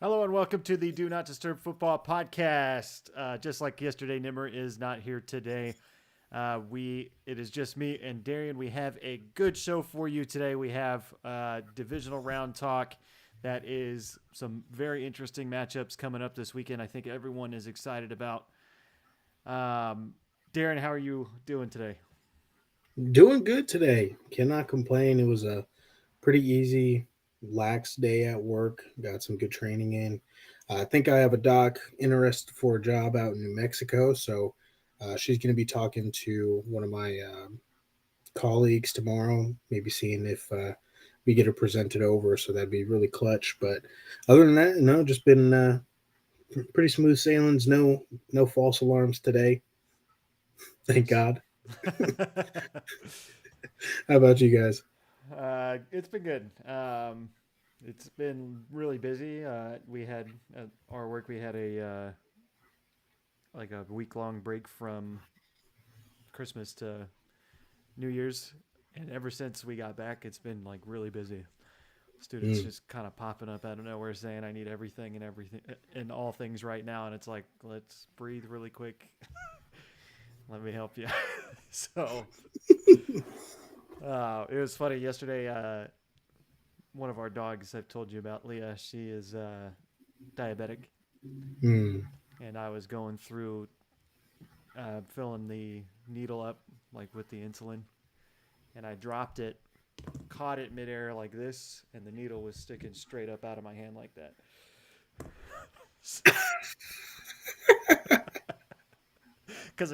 Hello and welcome to the Do Not Disturb Football Podcast. Just like yesterday, Nimmer is not here today. It is just me and Darian. We have a good show for you today. We have divisional round talk. That is some very interesting matchups coming up this weekend. I think everyone is excited about. Darren, how are you doing today? Doing good today. Cannot complain. It was a pretty easy, lax day at work. Got some good training in. I think I have a doc interested for a job out in New Mexico. So she's going to be talking to one of my colleagues tomorrow, maybe seeing if we get her presented over. So that'd be really clutch. But other than that, no, just been pretty smooth sailings. No false alarms today. Thank God. How about you guys? It's been good. It's been really busy. We had at our work. We had a week long break from Christmas to New Year's, and ever since we got back, it's been like really busy. Students Mm. just kind of popping up out of nowhere saying, "I need everything and all things right now," and it's like, let's breathe really quick. Let me help you. So it was funny yesterday. One of our dogs I've told you about, Leah. She is diabetic, Mm. and I was going through filling the needle up like with the insulin, and I dropped it, caught it midair like this, and the needle was sticking straight up out of my hand like that. Because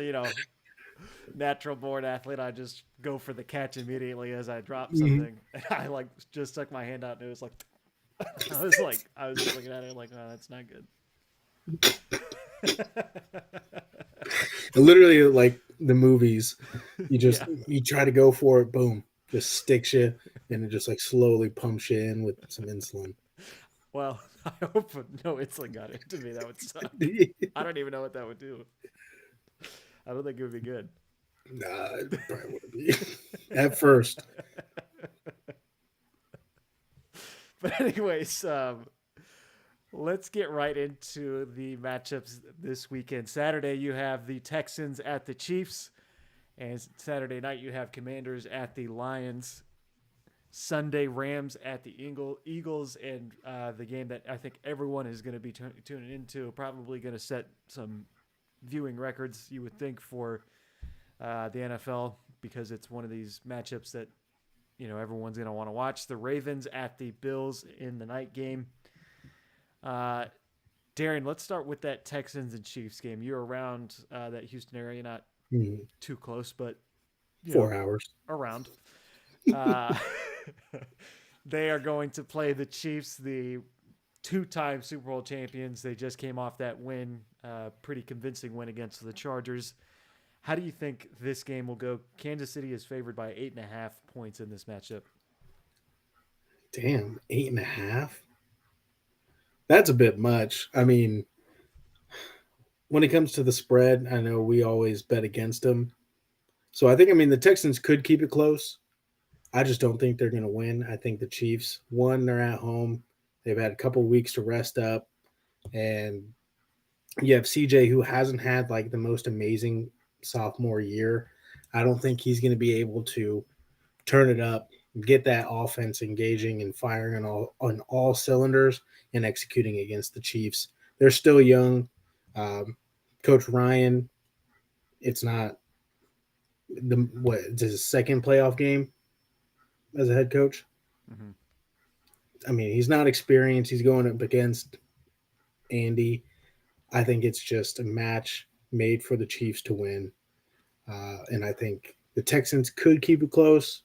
natural born athlete, I just go for the catch immediately as I drop Mhm. something. I like just stuck my hand out, and it was like, I was just looking at it like, oh, that's not good. Literally, like the movies, Yeah. you try to go for it, boom, just sticks you, and it just like slowly pumps you in with some insulin. Well, I hope no insulin got into me. That would suck. I don't even know what that would do. I don't think it would be good. Nah, it probably wouldn't be at first. But anyways, let's get right into the matchups this weekend. Saturday, you have the Texans at the Chiefs, and Saturday night you have Commanders at the Lions. Sunday, Rams at the Eagles, and the game that I think everyone is going to be tuning into, probably going to set some viewing records, you would think, for the NFL, because it's one of these matchups that everyone's going to want to watch. The Ravens at the Bills in the night game. Uh, Darren, let's start with that Texans and Chiefs game. You're around that Houston area, not Mhm. too close, but you know, 4 hours. around. Uh, they are going to play the Chiefs, the two-time Super Bowl champions. They just came off that win, pretty convincing win against the Chargers. How do you think this game will go? Kansas City is favored by 8.5 points in this matchup. Damn, 8.5. That's a bit much. I mean, when it comes to the spread, I know we always bet against them. So I think, I mean, the Texans could keep it close. I just don't think they're going to win. I think the Chiefs, one, they're at home. They've had a couple weeks to rest up, and you have CJ who hasn't had like the most amazing sophomore year. I don't think he's going to be able to turn it up, get that offense engaging and firing on all cylinders and executing against the Chiefs. They're still young. Um, Coach Ryan, it's not it's his second playoff game as a head coach. Mm-hmm. I mean, he's not experienced. He's going up against Andy. I think it's just a match made for the Chiefs to win. And I think the Texans could keep it close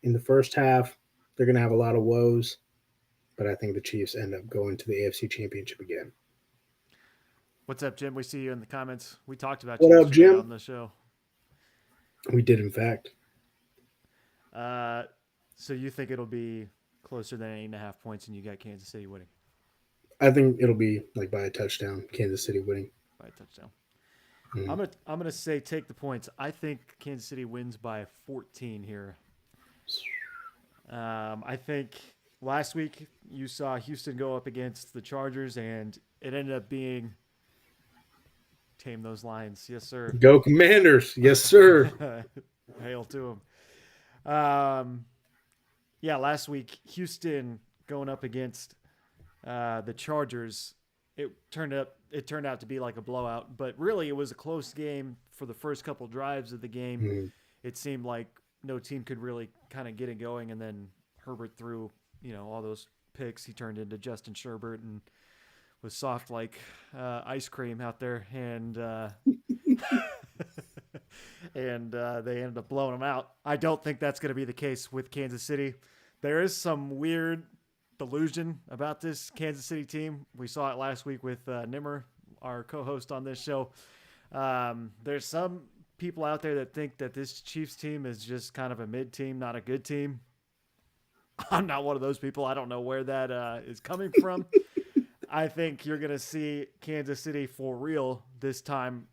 in the first half. They're going to have a lot of woes, but I think the Chiefs end up going to the AFC Championship again. What's up, Jim? We see you in the comments. We talked about you What up, yesterday Jim? on the show. We did, in fact. Uh, so you think it'll be closer than 8.5 points, and you got Kansas City winning? I think it'll be like by a touchdown, Kansas City winning. by a touchdown. Mm. I'm gonna say take the points. I think Kansas City wins by 14 here. I think last week you saw Houston go up against the Chargers, and it ended up being tame those Lions. Yes, sir. Go Commanders. Yes, sir. Hail to them. Yeah, last week Houston going up against the Chargers. It turned out to be like a blowout, but really it was a close game for the first couple drives of the game. Mm. It seemed like no team could really kind of get it going, and then Herbert threw all those picks. He turned into Justin Sherbert and was soft like ice cream out there, and they ended up blowing him out. I don't think that's going to be the case with Kansas City. There is some weird delusion about this Kansas City team. We saw it last week with Nimmer, our co-host on this show. There's some people out there that think that this Chiefs team is just kind of a mid team, not a good team. I'm not one of those people. I don't know where that is coming from. I think you're going to see Kansas City for real this time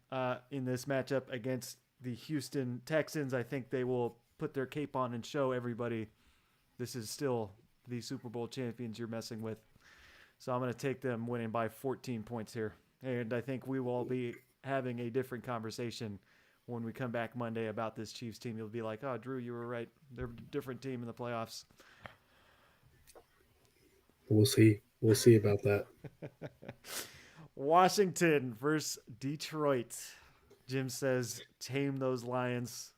in this matchup against the Houston Texans. I think they will put their cape on and show everybody this is still the Super Bowl champions you're messing with. So I'm going to take them winning by 14 points here. And I think we will be having a different conversation when we come back Monday about this Chiefs team. You'll be like, oh, Drew, you were right. They're a different team in the playoffs. We'll see. We'll see about that. Washington versus Detroit. Jim says, tame those Lions.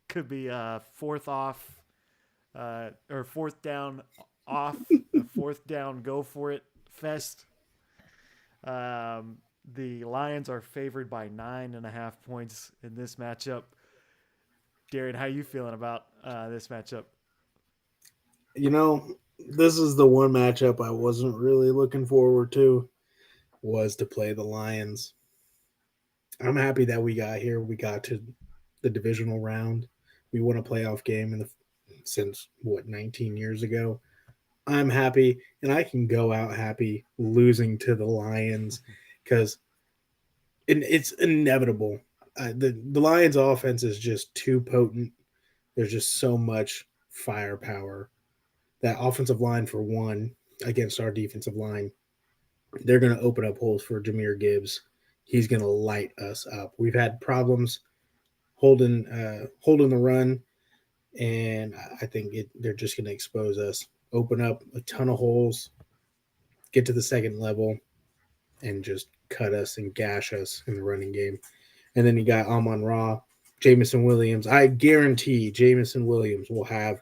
Could be a fourth off or fourth down off, a fourth down go for it fest. The Lions are favored by 9.5 points in this matchup. Darren, how you feeling about this matchup? You know, this is the one matchup I wasn't really looking forward to, was to play the Lions. I'm happy that we got here. We got to the divisional round. We won a playoff game since what, 19 years ago. I'm happy, and I can go out happy losing to the Lions because it's inevitable. The Lions' offense is just too potent. There's just so much firepower. That offensive line, for one, against our defensive line, they're going to open up holes for Jameer Gibbs. He's going to light us up. We've had problems holding the run, and I think they're just going to expose us, open up a ton of holes, get to the second level, and just cut us and gash us in the running game. And then you got Amon Ra, Jamison Williams. I guarantee Jamison Williams will have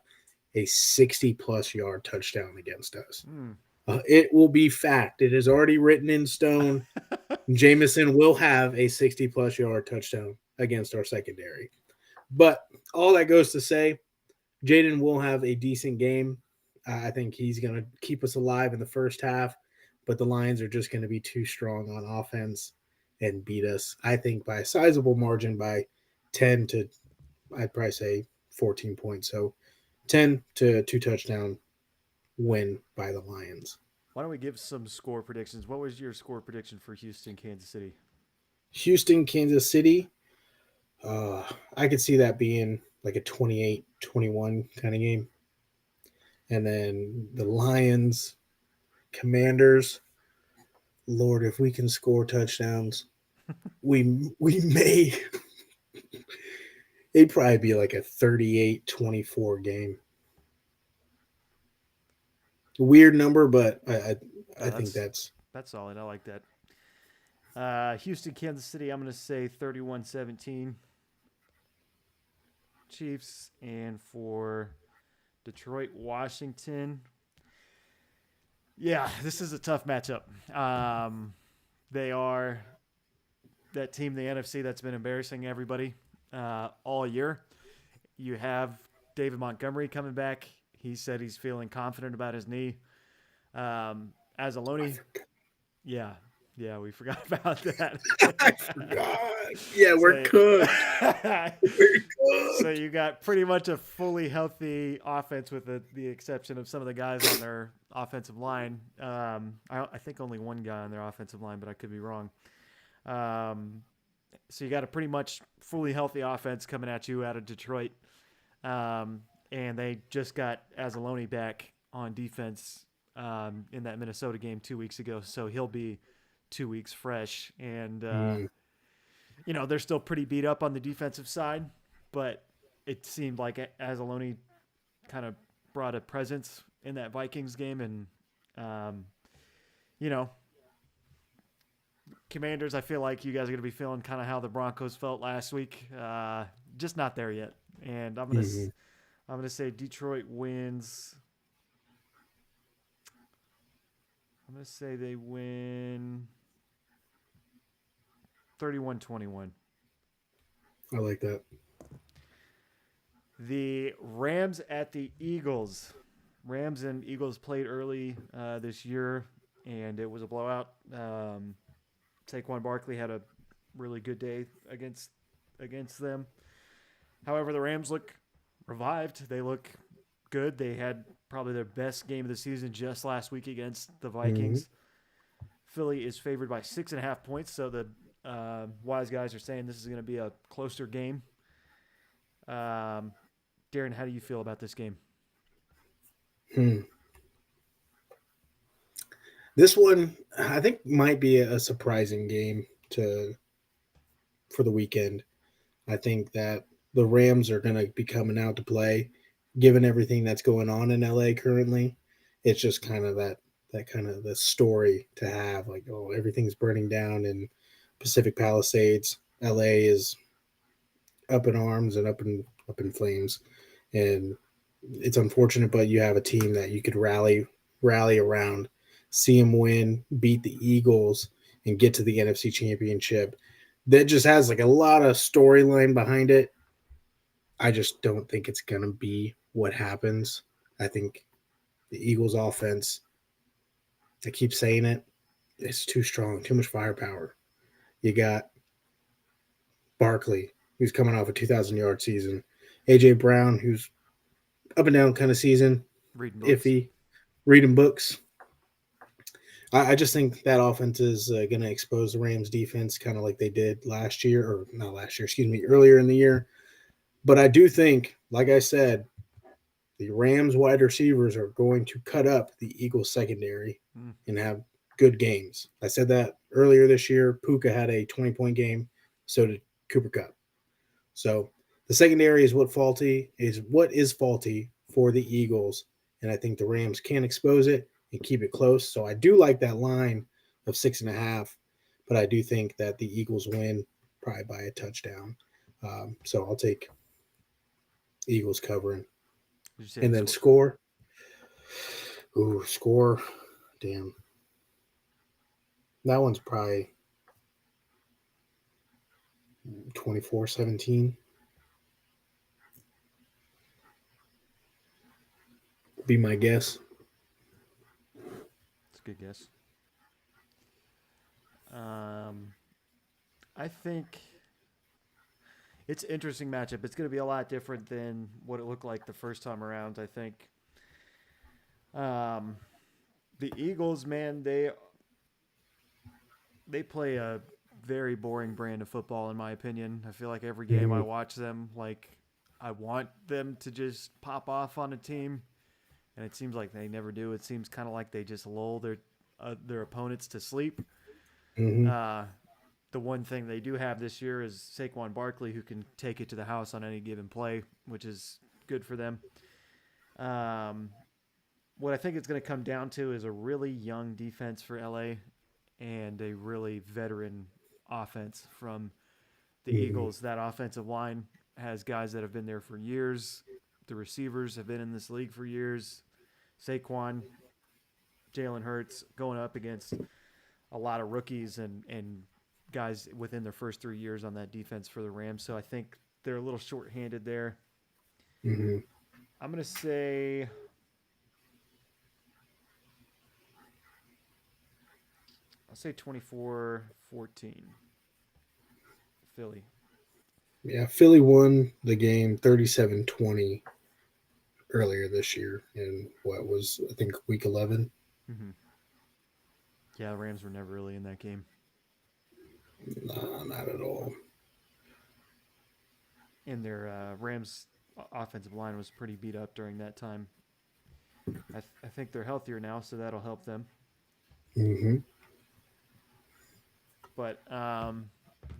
a 60-plus yard touchdown against us. Hmm. It will be fact. It is already written in stone. Jamison will have a 60-plus yard touchdown against our secondary. But all that goes to say, Jaden will have a decent game. I think he's going to keep us alive in the first half, but the Lions are just going to be too strong on offense and beat us, I think, by a sizable margin, by 10 to, I'd probably say 14 points. So 10 to 2 touchdown win by the Lions. Why don't we give some score predictions? What was your score prediction for Houston, Kansas City? Houston, Kansas City, I could see that being like a 28-21 kind of game. And then the Lions, Commanders, Lord, if we can score touchdowns, we may. It'd probably be like a 38-24 game. Weird number, but I think That's that's that's solid. I like that. Houston, Kansas City. I'm going to say 31-17 Chiefs, and for Detroit, Washington. Yeah, this is a tough matchup. They are that team in the NFC that's been embarrassing everybody all year. You have David Montgomery coming back. He said he's feeling confident about his knee. As Aloni, yeah. Yeah, we forgot about that. I forgot. Yeah, we're so, cooked. We're so cooked. you got pretty much a fully healthy offense, with the exception of some of the guys on their offensive line. I think only one guy on their offensive line, but I could be wrong. Um, so you got a pretty much fully healthy offense coming at you out of Detroit. Um, and they just got Azaloni back on defense in that Minnesota game 2 weeks ago. So he'll be 2 weeks fresh. And, Mm, they're still pretty beat up on the defensive side, but it seemed like Azaloni kind of brought a presence in that Vikings game. And, um, you know, Commanders, I feel like you guys are going to be feeling kind of how the Broncos felt last week. Just not there yet. And mhm. I'm gonna say Detroit wins. I'm gonna say they win 31-21. I like that. The Rams at the Eagles. Rams and Eagles played early this year, and it was a blowout. Saquon Barkley had a really good day against them. However, the Rams look revived. They look good. They had probably their best game of the season just last week against the Hmm. Vikings. Philly is favored by 6.5 points, so the wise guys are saying this is going to be a closer game. Um, Darren, how do you feel about this game? Hmm. This one, I think, might be a surprising game to for the weekend. I think that the Rams are going to be coming out to play, given everything that's going on in LA currently. It's just kind of that kind of the story to have, like, oh, everything's burning down in Pacific Palisades. LA is up in arms and up in flames, and it's unfortunate, but you have a team that you could rally around, see them win, beat the Eagles, and get to the NFC Championship. That just has like a lot of storyline behind it. I just don't think it's gonna be what happens. I think the Eagles offense, I keep saying it, it's too strong, too much firepower. You got Barkley, who's coming off a 2,000-yard season. AJ Brown, who's up and down kind of season, Reading books. iffy, reading books. I just think that offense is going to expose the Rams defense kind of like they did last year, or not last year, excuse me, earlier in the year. But I do think, like I said, the Rams wide receivers are going to cut up the Eagles secondary Mm. and have good games. I said that earlier this year. Puka had a 20-point game, so did Cooper Cup. So the secondary is what is faulty for the Eagles, and I think the Rams can expose it and keep it close. So I do like that line of 6.5, but I do think that the Eagles win probably by a touchdown. So I'll take Eagles covering, Did you say and the then score? score. Ooh, score. Damn, that one's probably 24-17. Be my guess. It's a good guess. Um, I think it's an interesting matchup. It's going to be a lot different than what it looked like the first time around. I think um, the Eagles, man, they play a very boring brand of football, in my opinion. I feel like every game I Mm-hmm. watch them, like I want them to just pop off on a team, and it seems like they never do. It seems kind of like they just lull their opponents to sleep. Mm-hmm. Uh, the one thing they do have this year is Saquon Barkley, who can take it to the house on any given play, which is good for them. Um, what I think it's going to come down to is a really young defense for LA and a really veteran offense from the Mm-hmm. Eagles. That offensive line has guys that have been there for years. The receivers have been in this league for years. Saquon, Jalen Hurts going up against a lot of rookies and guys within their first 3 years on that defense for the Rams. So I think they're a little short-handed there. Mm-hmm. I'm gonna say I'll say 24-14. Philly. Yeah, Philly won the game 37-20 earlier this year in what was, I think, week 11. Mm-hmm. Yeah, the Rams were never really in that game. Nah, not at all. And their Rams offensive line was pretty beat up during that time. I think they're healthier now, so that'll help them. Hmm. But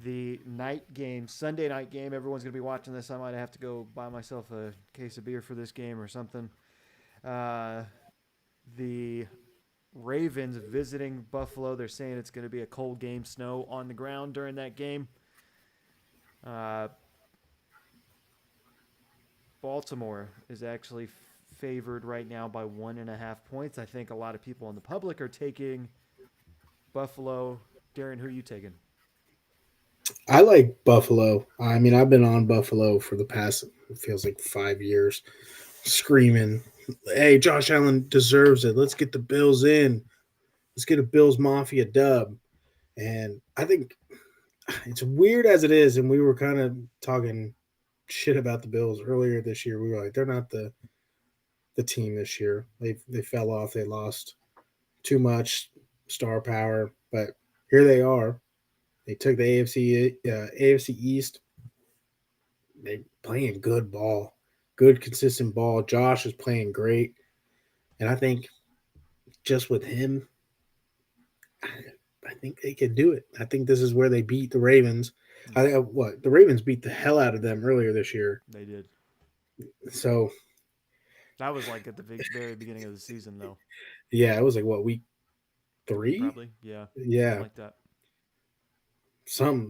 the night game, Sunday night game, everyone's going to be watching this. I might have to go buy myself a case of beer for this game or something. Uh, the Ravens visiting Buffalo. They're saying it's going to be a cold game, snow on the ground during that game. Uh, Baltimore is actually favored right now by 1.5 points. I think a lot of people in the public are taking Buffalo. Darren, who are you taking? I like Buffalo. I mean, I've been on Buffalo for the past, it feels like 5 years, screaming, hey, Josh Allen deserves it. Let's get the Bills in. Let's get a Bills Mafia dub. And I think it's weird as it is. And we were kind of talking shit about the Bills earlier this year. We were like, they're not the team this year. They fell off. They lost too much star power. But here they are. They took the AFC East. They playing good ball, good consistent ball. Josh is playing great, and I think just with him, I think they can do it. I think this is where they beat the Ravens. I Yeah, think what the Ravens beat the hell out of them earlier this year. they did. So That was like at the very beginning of the season, though. yeah, it was like what, week Three, three? probably. Yeah, something Yeah, like that.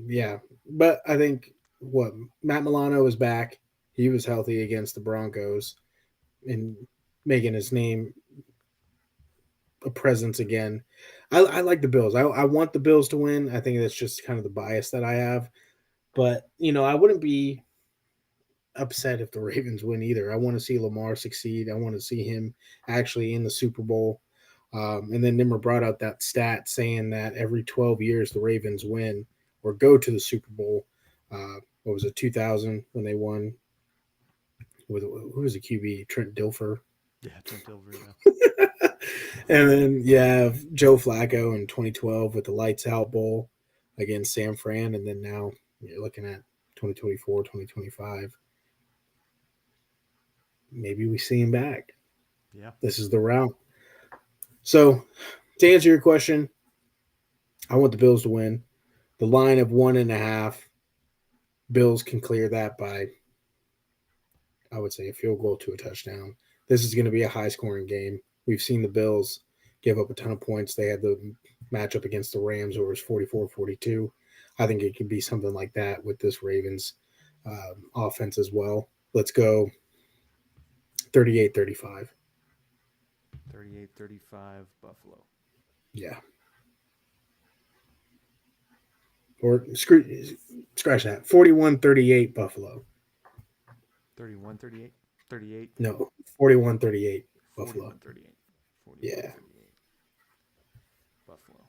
yeah. But I think what, Matt Milano is back. He was healthy against the Broncos and making his name a presence again. I like the Bills. I want the Bills to win. I think that's just kind of the bias that I have. But I wouldn't be upset if the Ravens win either. I want to see Lamar succeed. I want to see him actually in the Super Bowl. And then Nimmer brought out that stat saying that every 12 years the Ravens win or go to the Super Bowl. What was it, 2000 when they won with, who was the QB? Trent Dilfer. Yeah, Trent Dilfer. Yeah, And then you have Joe Flacco in 2012 with the Lights Out Bowl against San Fran. And then now you're looking at 2024, 2025. Maybe we see him back. yeah. This is the route. So, to answer your question, I want the Bills to win. The line of 1.5, Bills can clear that by, I would say, a field goal to a touchdown. This is going to be a high scoring game. We've seen the Bills give up a ton of points. They had the matchup against the Rams where it was 44-42. I think it could be something like that with this Ravens offense as well. Let's go 38-35. 38-35 Buffalo. Yeah. Or scratch that. 41-38 Buffalo. 31-38. 38. No, 41-38 Buffalo. 41-38. Yeah. 41-38 Buffalo.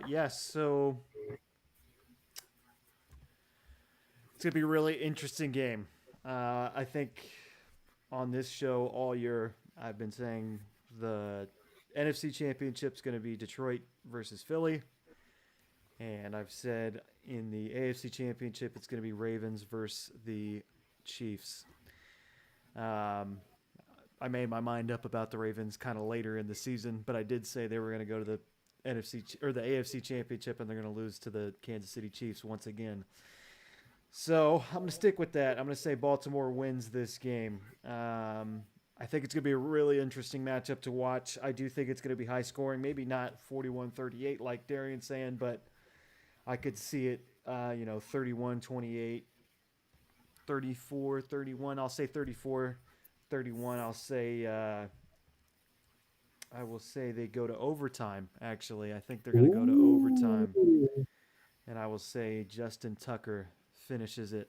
Yes, so it's going to be a really interesting game. I think on this show all year I've been saying the NFC Championship is going to be Detroit versus Philly. And I've said in the AFC Championship it's going to be Ravens versus the Chiefs. Um, I made my mind up about the Ravens kind of later in the season, but I did say they were going to go to the NFC or the AFC Championship and they're going to lose to the Kansas City Chiefs once again. So I'm going to stick with that. I'm going to say Baltimore wins this game. I think it's going to be a really interesting matchup to watch. I do think it's going to be high scoring, maybe not 41-38 like Darian's saying, but I could see it, 31-28, 34-31. I'll say 34-31. I will say they go to overtime, actually. I think they're going to go to Ooh. overtime. And I will say Justin Tucker finishes it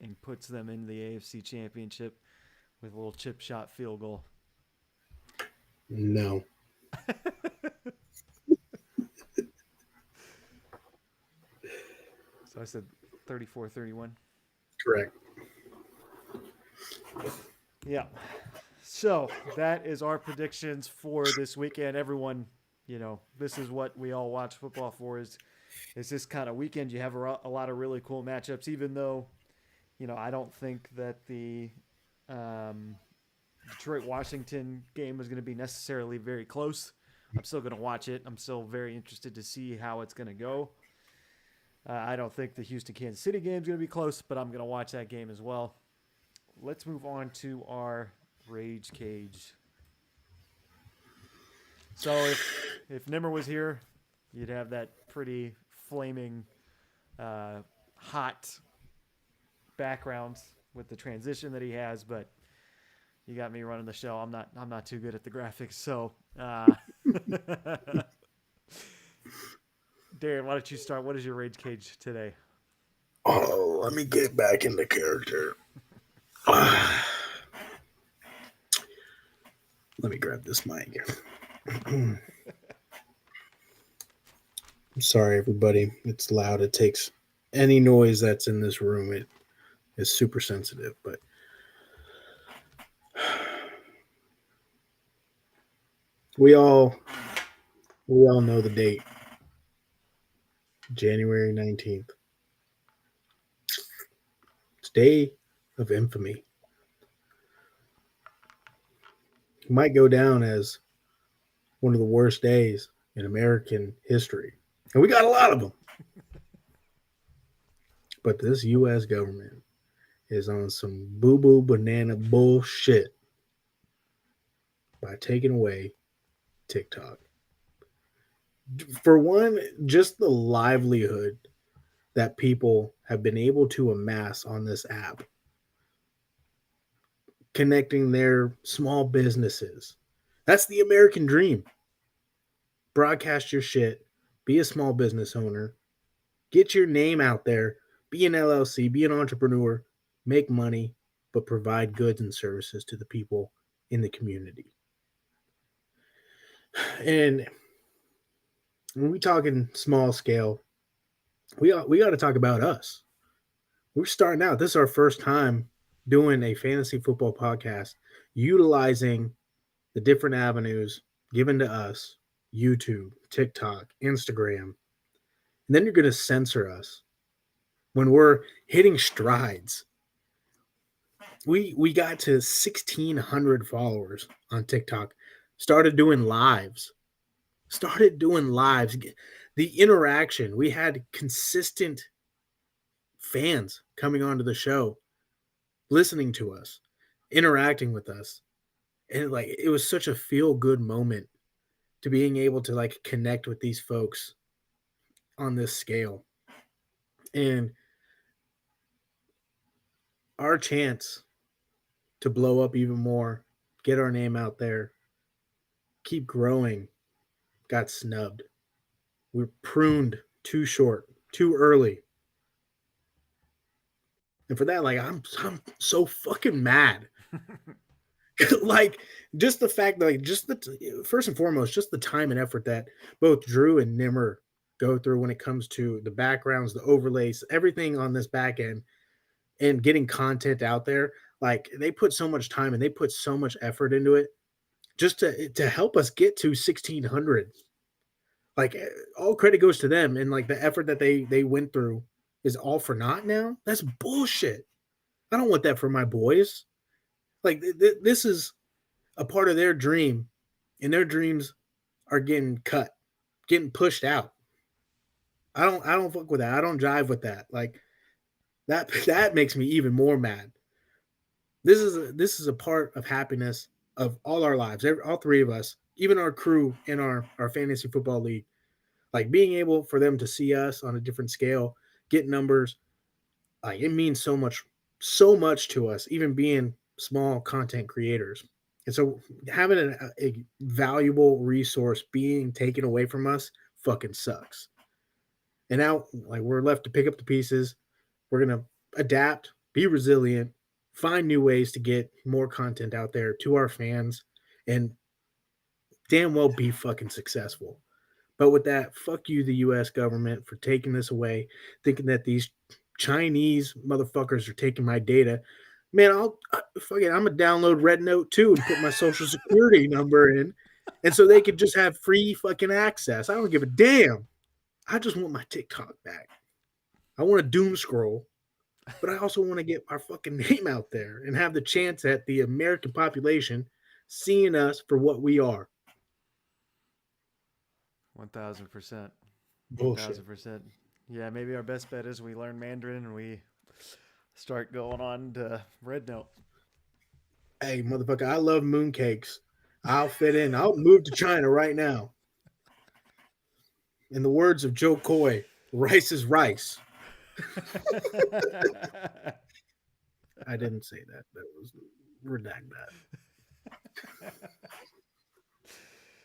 and puts them in the AFC Championship with a little chip shot field goal. No, So I said 34-31. correct. Yeah. So that is our predictions for this weekend. Everyone, this is what we all watch football for. Is this kind of weekend? You have a lot of really cool matchups. Even though, I don't think that the um, Detroit Washington game is going to be necessarily very close. I'm still going to watch it. I'm still very interested to see how it's going to go. I don't think the Houston Kansas City game is going to be close, but I'm going to watch that game as well. Let's move on to our Rage Cage. So if Nimmer was here, you'd have that pretty flaming, hot background with the transition that he has. But you got me running the show. I'm not too good at the graphics. So, Darren, why don't you start? What is your Rage Cage today? Oh, let me get back into character. Let me grab this mic. I'm sorry, everybody. It's loud. It takes any noise that's in this room. It is super sensitive. But we all we all know the date, January 19th. It's Day of Infamy. It might go down as one of the worst days in American history, and we got a lot of them. But this U.S. government is on some boo boo banana bullshit by taking away TikTok. For one, just the livelihood that people have been able to amass on this app, connecting their small businesses. That's the American dream. Broadcast your shit, be a small business owner, get your name out there, be an LLC, be an entrepreneur, make money, but provide goods and services to the people in the community. And when we talking small scale, we got to talk about us. We're starting out. This is our first time doing a fantasy football podcast, utilizing the different avenues given to us: YouTube, TikTok, Instagram. And then you're going to censor us when we're hitting strides. We got to 1,600 followers on TikTok. Started doing lives. The interaction, we had consistent fans coming onto the show, listening to us, interacting with us. And it was such a feel good moment to being able to connect with these folks on this scale. And our chance to blow up even more, get our name out there, keep growing, got snubbed. We're pruned too short, too early. And for that, I'm so fucking mad. like just the fact that just the first and foremost, just the time and effort that both Drew and Nimmer go through when it comes to the backgrounds, the overlays, everything on this back end, and getting content out there. They put so much time and they put so much effort into it just to help us get to 1,600. Like all credit goes to them, and the effort that they went through is all for naught now. That's bullshit. I don't want that for my boys. This is a part of their dream, and their dreams are getting cut, getting pushed out. I don't fuck with that. I don't jive with that. That makes me even more mad. This is a part of happiness of all our lives, all three of us, even our crew in our fantasy football league. Being able for them to see us on a different scale, get numbers, it means so much to us, even being small content creators. And so having a valuable resource being taken away from us fucking sucks. And now we're left to pick up the pieces. We're gonna adapt, be resilient, find new ways to get more content out there to our fans, and damn well be fucking successful. But with that, fuck you, the U.S. government, for taking this away, thinking that these Chinese motherfuckers are taking my data. Man, fuck it. I'm gonna download Red Note too and put my social security number in, and so they could just have free fucking access. I don't give a damn. I just want my TikTok back. I want to doom scroll, but I also want to get our fucking name out there and have the chance at the American population seeing us for what we are. 1,000%. Bullshit. 1,000%. Yeah, maybe our best bet is we learn Mandarin and we start going on to Red Note. Hey, motherfucker, I love mooncakes. I'll fit in. I'll move to China right now. In the words of Joe Coy, rice is rice. I didn't say that. That was redact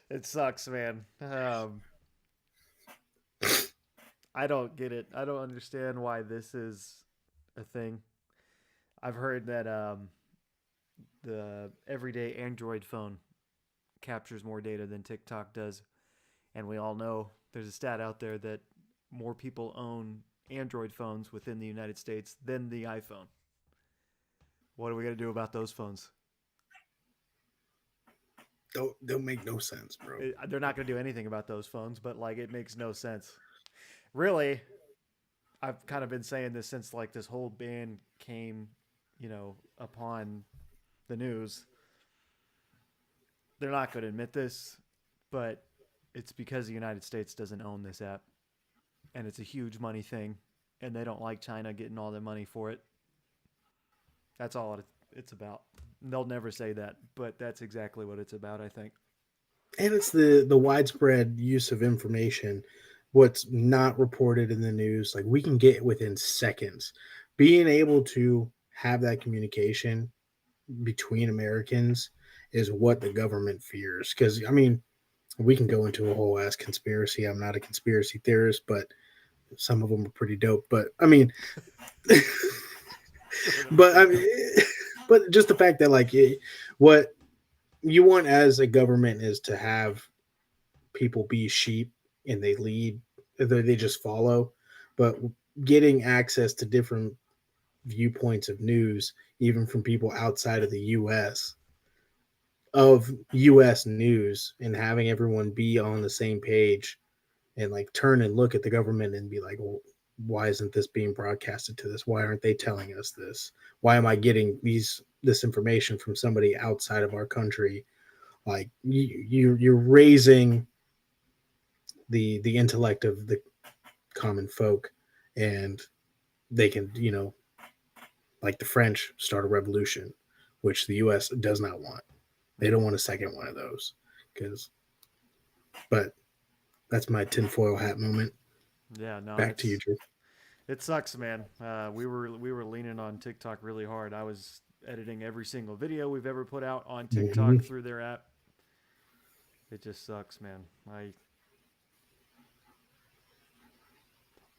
It sucks, man. I don't get it. I don't understand why this is a thing. I've heard that the everyday Android phone captures more data than TikTok does, and we all know there's a stat out there that more people own Android phones within the United States than the iPhone. What are we gonna do about those phones? that. Don't make no sense, bro. They're not gonna do anything about those phones, but like it makes no sense. Really, I've kind of been saying this since like this whole ban came, upon the news. They're not going to admit this, but it's because the United States doesn't own this app, and it's a huge money thing, and they don't like China getting all their money for it. That's all it's about. They'll never say that, but that's exactly what it's about, I think. And it's the widespread use of information, what's not reported in the news. Like we can get within seconds. Being able to have that communication between Americans is what the government fears. Because I mean, we can go into a whole ass conspiracy. I'm not a conspiracy theorist, but some of them are pretty dope. But I mean, but I mean, but just the fact that what you want as a government is to have people be sheep and they lead, they just follow. But getting access to different viewpoints of news, even from people outside of the U.S. of U.S. news, and having everyone be on the same page and like turn and look at the government and be like, well, why isn't this being broadcasted to this? Why aren't they telling us this? Why am I getting this information from somebody outside of our country? Like you're raising the intellect of the common folk, and they can, like the French, start a revolution, which the U.S. does not want. They don't want a second one of those. Because, but that's my tinfoil hat moment. Yeah, no, Back to you, Drew. it sucks, man. We were leaning on TikTok really hard. I was editing every single video we've ever put out on Mm-hmm. TikTok through their app. It just sucks, man. I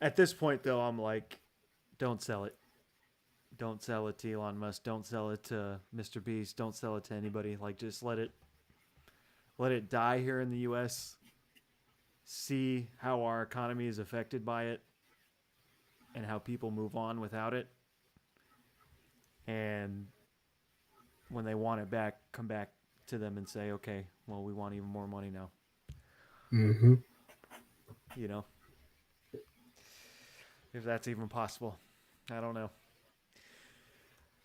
At this point though, I'm like, don't sell it. Don't sell it to Elon Musk. Don't sell it to Mr. Beast. Don't sell it to anybody. Like just let it die here in the US. See how our economy is affected by it and how people move on without it. And when they want it back, come back to them and say, okay, well, we want even more money now. Mm-hmm. You know, if that's even possible. I don't know.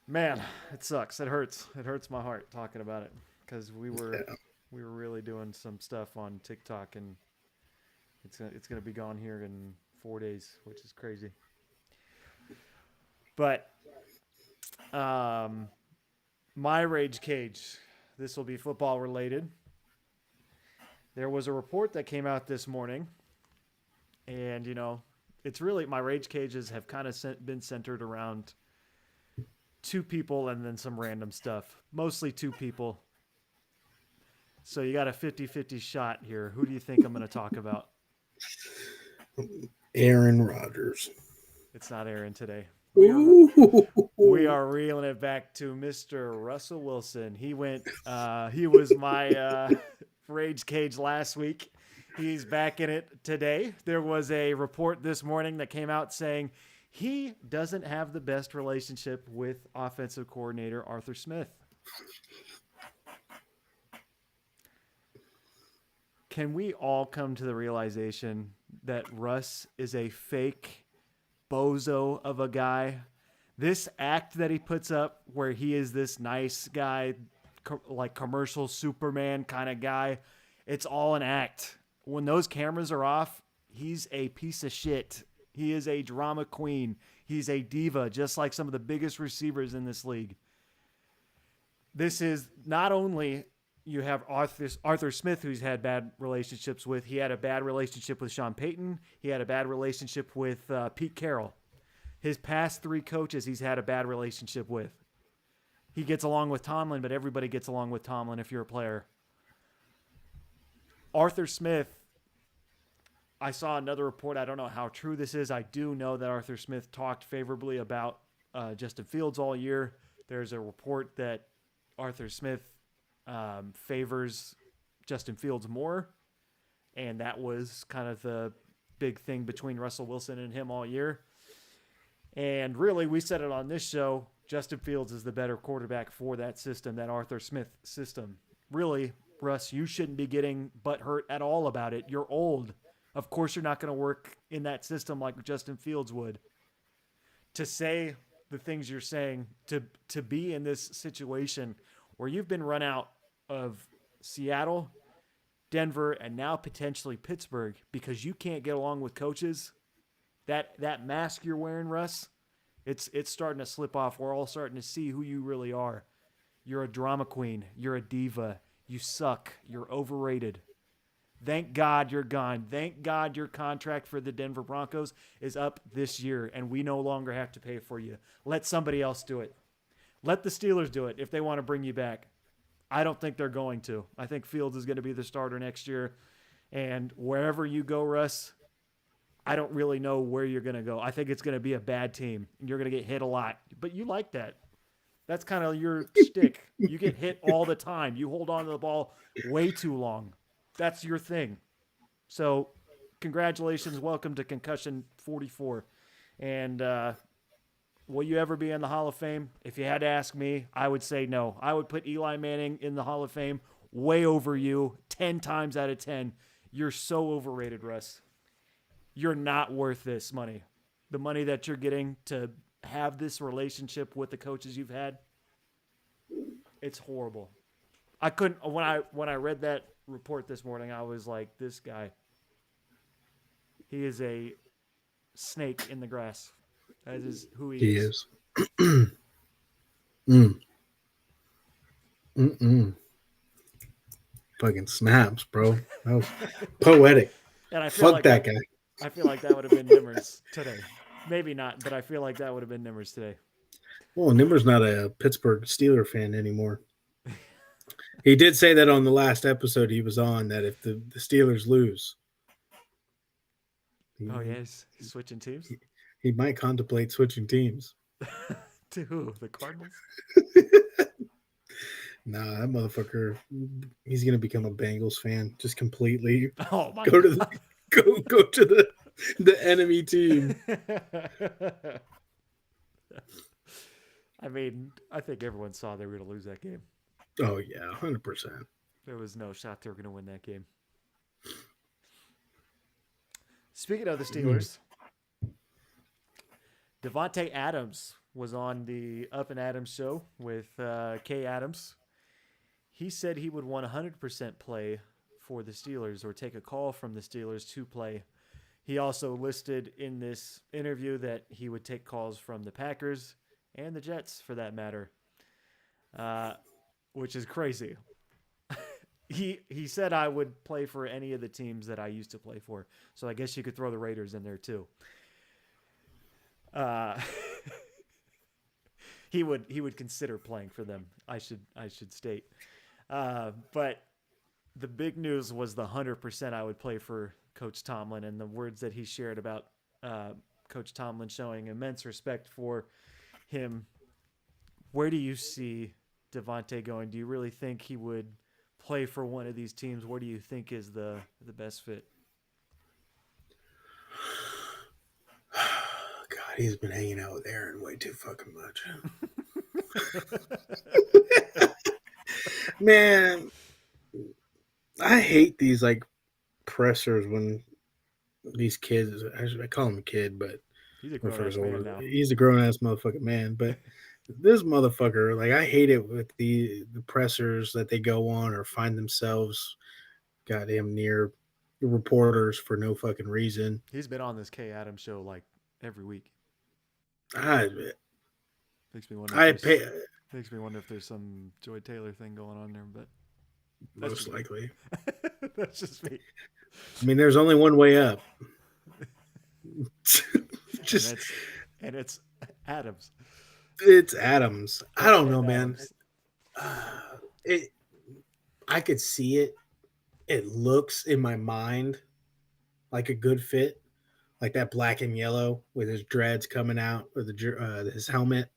Man, it sucks. It hurts. It hurts my heart talking about it because Yeah. we were really doing some stuff on TikTok, and it's gonna be gone here in 4 days, which is crazy. But um, my rage cage. This will be football related. There was a report that came out this morning, and it's really my rage cages have kind of been centered around two people and then some random stuff. Mostly two people. So you got a 50-50 shot here. Who do you think I'm going to talk about? Aaron Rodgers. It's not Aaron today. We Ooh. are reeling it back to Mr. Russell Wilson. He went. He was my Rage Cage last week. He's back in it today. There was a report this morning that came out saying he doesn't have the best relationship with offensive coordinator Arthur Smith. Can we all come to the realization that Russ is a fake bozo of a guy? This act that he puts up where he is this nice guy, like commercial Superman kind of guy, it's all an act. When those cameras are off, he's a piece of shit. He is a drama queen. He's a diva, just like some of the biggest receivers in this league. This is not only you have Arthur Smith, who's had bad relationships with. He had a bad relationship with Sean Payton. He had a bad relationship with Pete Carroll. His past 3 coaches he's had a bad relationship with. He gets along with Tomlin, but everybody gets along with Tomlin if you're a player. Arthur Smith, I saw another report. I don't know how true this is. I do know that Arthur Smith talked favorably about Justin Fields all year. There's a report that Arthur Smith favors Justin Fields more, and that was kind of the big thing between Russell Wilson and him all year. And really, we said it on this show, Justin Fields is the better quarterback for that system, that Arthur Smith system. Really, Russ, you shouldn't be getting butthurt at all about it. You're old. Of course you're not going to work in that system like Justin Fields would. To say the things you're saying, to be in this situation where you've been run out of Seattle, Denver, and now potentially Pittsburgh because you can't get along with coaches, that mask you're wearing, Russ, it's starting to slip off. We're all starting to see who you really are. You're a drama queen. You're a diva. You suck. You're overrated. Thank God you're gone. Thank God your contract for the Denver Broncos is up this year, and we no longer have to pay for you. Let somebody else do it. Let the Steelers do it if they want to bring you back. I don't think they're going to. I think Fields is going to be the starter next year, and wherever you go, Russ, I don't really know where you're going to go. I think it's going to be a bad team, and you're going to get hit a lot. But you like that. That's kind of your shtick. You get hit all the time. You hold on to the ball way too long. That's your thing. So congratulations. Welcome to Concussion 44. And will you ever be in the Hall of Fame? If you had to ask me, I would say no. I would put Eli Manning in the Hall of Fame way over you 10 times out of 10. You're so overrated, Russ. You're not worth this money. The money that you're getting to have this relationship with the coaches you've had, it's horrible. I couldn't when I read that report this morning, I was like, this guy, he is a snake in the grass. That is who he is. Mm. Mm-mm. Fucking snaps, bro. That was poetic. And I feel Fuck like that guy. I feel like that would have been Nimmers today. Maybe not, but I feel like that would have been Nimmers today. Well, Nimmer's not a Pittsburgh Steeler fan anymore. He did say that on the last episode he was on, that if the Steelers lose, Oh, yes. He's switching teams? he might contemplate switching teams. To who? The Cardinals? Nah, that motherfucker, he's gonna become a Bengals fan just completely. Oh my Go God. to the go to the enemy team. I mean, I think everyone saw they were going to lose that game. Oh yeah, 100%. There was no shot they were going to win that game. Speaking of the Steelers, Devontae Adams was on the Up and Adams show with Kay Adams. He said he would 100% play for the Steelers or take a call from the Steelers to play. He also listed in this interview that he would take calls from the Packers and the Jets, for that matter, which is crazy. He said I would play for any of the teams that I used to play for, so I guess you could throw the Raiders in there too. He would consider playing for them. I should state, but the big news was the 100% I would play for Coach Tomlin, and the words that he shared about Coach Tomlin showing immense respect for him. Where do you see Devontae going? Do you really think he would play for one of these teams, where do you think is the best fit? God, he's been hanging out with Aaron way too fucking much. Man, I hate these like pressers when these kids. I call him a kid, but He's a grown motherfucker's ass man older. now. He's a grown ass motherfucking man, but this motherfucker, like, I hate it with the pressers that they go on or find themselves goddamn near reporters for no fucking reason. He's been on this K Adams show like every week. I Makes me wonder if I there's pay makes me wonder if there's some Joy Taylor thing going on there, but that's most just me. likely. That's just me. I mean, there's only one way up. And Just it's Adams. it's Adams. I Dead don't know, end man. Adams. It I could see it. It looks in my mind like a good fit, like that black and yellow with his dreads coming out with his helmet.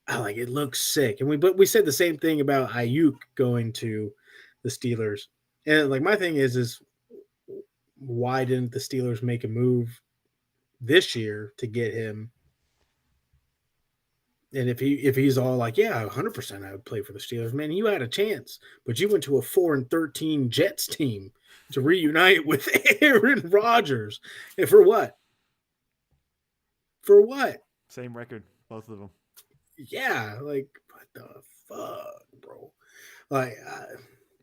I like it. Looks sick, and we said the same thing about Ayuk going to the Steelers. And like my thing is why didn't the Steelers make a move this year to get him? And if he's all like, yeah, 100%, I would play for the Steelers. Man, you had a chance, but you went to a 4-13 Jets team to reunite with Aaron Rodgers, and for what? For what? Same record, both of them. Yeah, like what the fuck, bro? Like,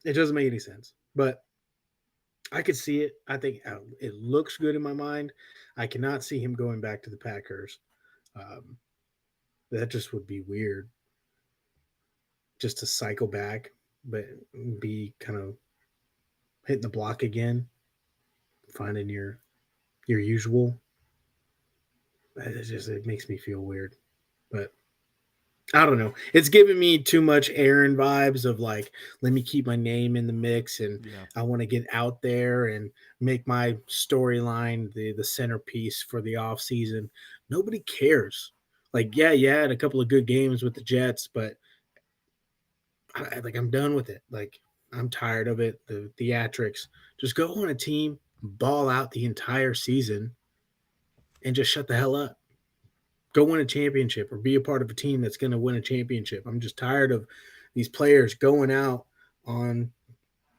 it doesn't make any sense. But I could see it. I think it looks good in my mind. I cannot see him going back to the Packers. Um, that just would be weird, just to cycle back, but be kind of hitting the block again, finding your usual. It makes me feel weird, but I don't know. It's giving me too much Aaron vibes of like, let me keep my name in the mix and Yeah. I want to get out there and make my storyline the centerpiece for the off season. Nobody cares. Like, yeah, you had a couple of good games with the Jets, but I'm done with it. Like, I'm tired of it. The theatrics. Just go on a team, ball out the entire season, and just shut the hell up. Go win a championship or be a part of a team that's going to win a championship. I'm just tired of these players going out on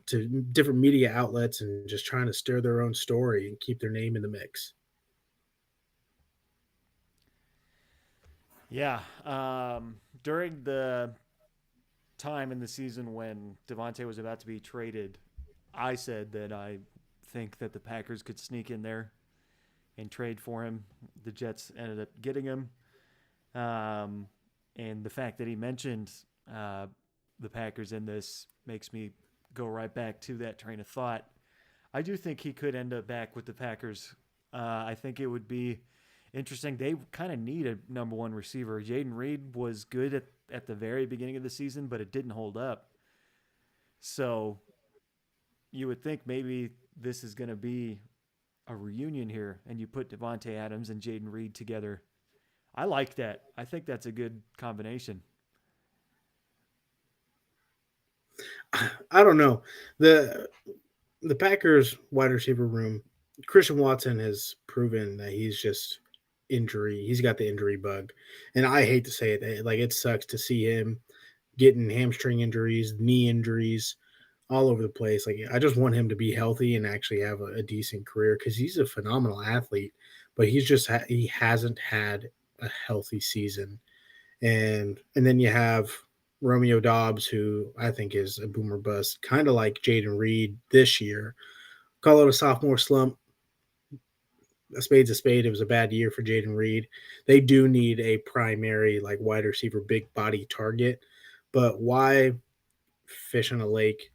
to different media outlets and just trying to stir their own story and keep their name in the mix. Yeah. During the time in the season when Devontae was about to be traded, I said that I think that the Packers could sneak in there and trade for him. The Jets ended up getting him. Um, and the fact that he mentioned uh, the Packers in this makes me go right back to that train of thought. I do think he could end up back with the Packers. I think it would be interesting. They kind of need a number one receiver. Jaden Reed was good at the very beginning of the season, but it didn't hold up. So you would think maybe this is going to be a reunion here, and you put Devonte Adams and Jaden Reed together. I like that. I think that's a good combination. I don't know. The Packers wide receiver room, Christian Watson has proven that he's just injury. He's got the injury bug. And I hate to say it, like it sucks to see him getting hamstring injuries, knee injuries, all over the place. Like I just want him to be healthy and actually have a decent career because he's a phenomenal athlete, but he hasn't had a healthy season. And then you have Romeo Dobbs, who I think is a boomer bust, kind of like Jaden Reed this year. Call it a sophomore slump. A spade's a spade. It was a bad year for Jaden Reed. They do need a primary like wide receiver, big body target. But why fish in a lake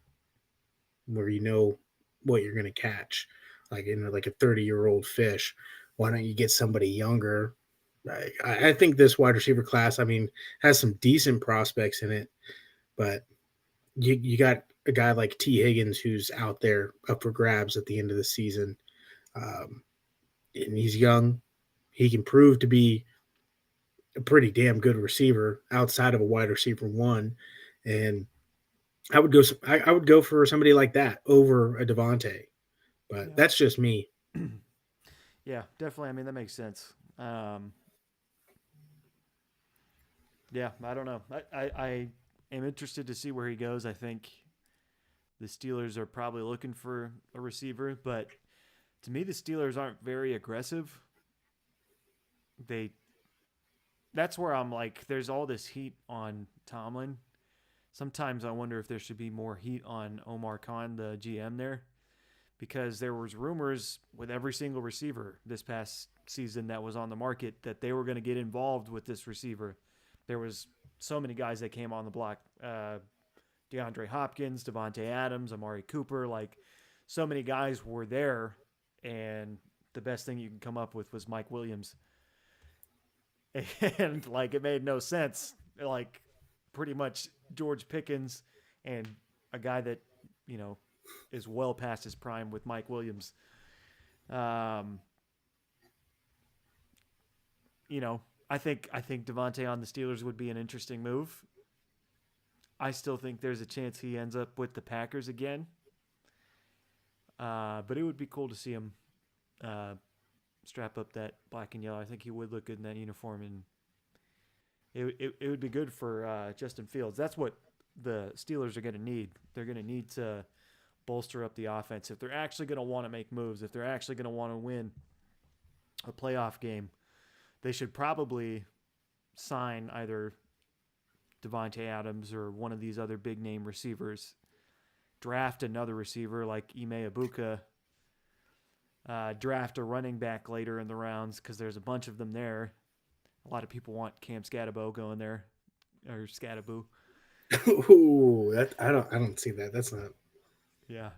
where you know what you're going to catch, like in like a 30-year-old fish? Why don't you get somebody younger? I think this wide receiver class, I mean, has some decent prospects in it, but you got a guy like T. Higgins who's out there up for grabs at the end of the season, um, and he's young. He can prove to be a pretty damn good receiver outside of a wide receiver one, and I would go for somebody like that over a Devontae, but Yeah. that's just me. Yeah, definitely. I mean, that makes sense. Yeah, I don't know. I am interested to see where he goes. I think the Steelers are probably looking for a receiver, but to me, the Steelers aren't very aggressive. They That's where I'm like, there's all this heat on Tomlin. Sometimes I wonder if there should be more heat on Omar Khan, the GM there, because there was rumors with every single receiver this past season that was on the market that they were going to get involved with this receiver. There was so many guys that came on the block. DeAndre Hopkins, Devontae Adams, Amari Cooper, like so many guys were there, and the best thing you can come up with was Mike Williams, and like it made no sense. Like pretty much George Pickens and a guy that you know is well past his prime with Mike Williams. Um, you know, I think Devontae on the Steelers would be an interesting move. I still think there's a chance he ends up with the Packers again. But it would be cool to see him uh, strap up that black and yellow. I think he would look good in that uniform, and it would be good for Justin Fields. That's what the Steelers are going to need. They're going to need to bolster up the offense if they're actually going to want to make moves. If they're actually going to want to win a playoff game, they should probably sign either Devontae Adams or one of these other big name receivers. Draft another receiver like Ime Ibuka. Draft a running back later in the rounds because there's a bunch of them there. A lot of people want Cam Scatabo going there or Scatabo. Ooh, that I don't see that. That's not. Yeah,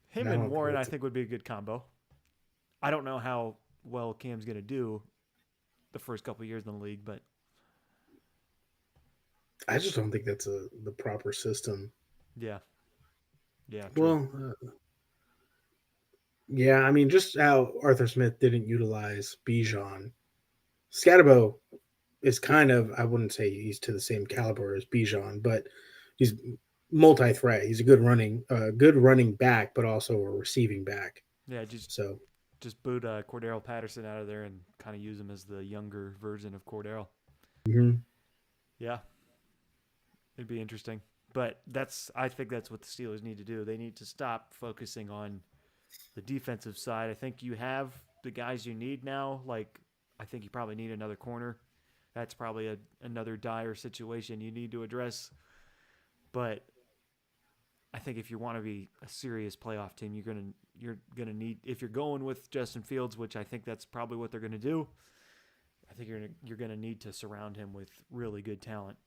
him I and don't think Warren I that's. think would be a good combo. I don't know how well Cam's gonna do the first couple of years in the league, but I just don't think that's the proper system. yeah, yeah, true. Well, yeah, I mean, just how Arthur Smith didn't utilize Bijan. Scatabo is kind of, I wouldn't say he's to the same caliber as Bijan, but he's multi-threat. He's a good running back, but also a receiving back. Yeah, just So, just boot Cordero Patterson out of there and kind of use him as the younger version of Cordero. mhm. Yeah, it'd be interesting. But I think that's what the Steelers need to do. They need to stop focusing on the defensive side. I think you have the guys you need now. Like, I think you probably need another corner. That's probably another dire situation you need to address. But I think if you want to be a serious playoff team, you're gonna need, if you're going with Justin Fields, which I think that's probably what they're gonna do. I think you're gonna need to surround him with really good talent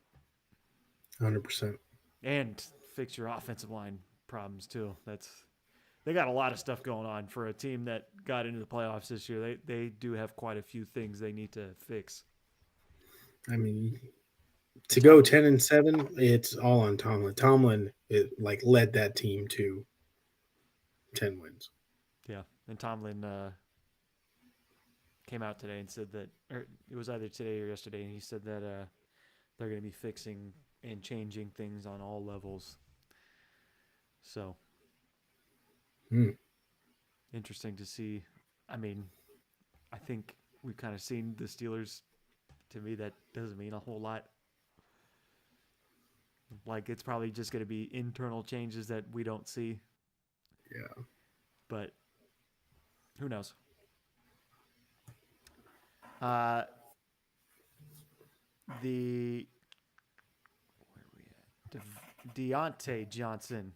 100%. and fix your offensive line problems too. They got a lot of stuff going on for a team that got into the playoffs this year. They do have quite a few things they need to fix. I mean, And to go Tomlin, 10-7, it's all on Tomlin. Tomlin like led that team to 10 wins. yeah, and Tomlin came out today and said that, or it was either today or yesterday, and he said that they're going to be fixing and changing things on all levels. So Hmm. interesting to see. I mean, I think we've kind of seen the Steelers. To me, that doesn't mean a whole lot. Like it's probably just going to be internal changes that we don't see, Yeah. but who knows? Uh, the where are we at? Deontay Johnson.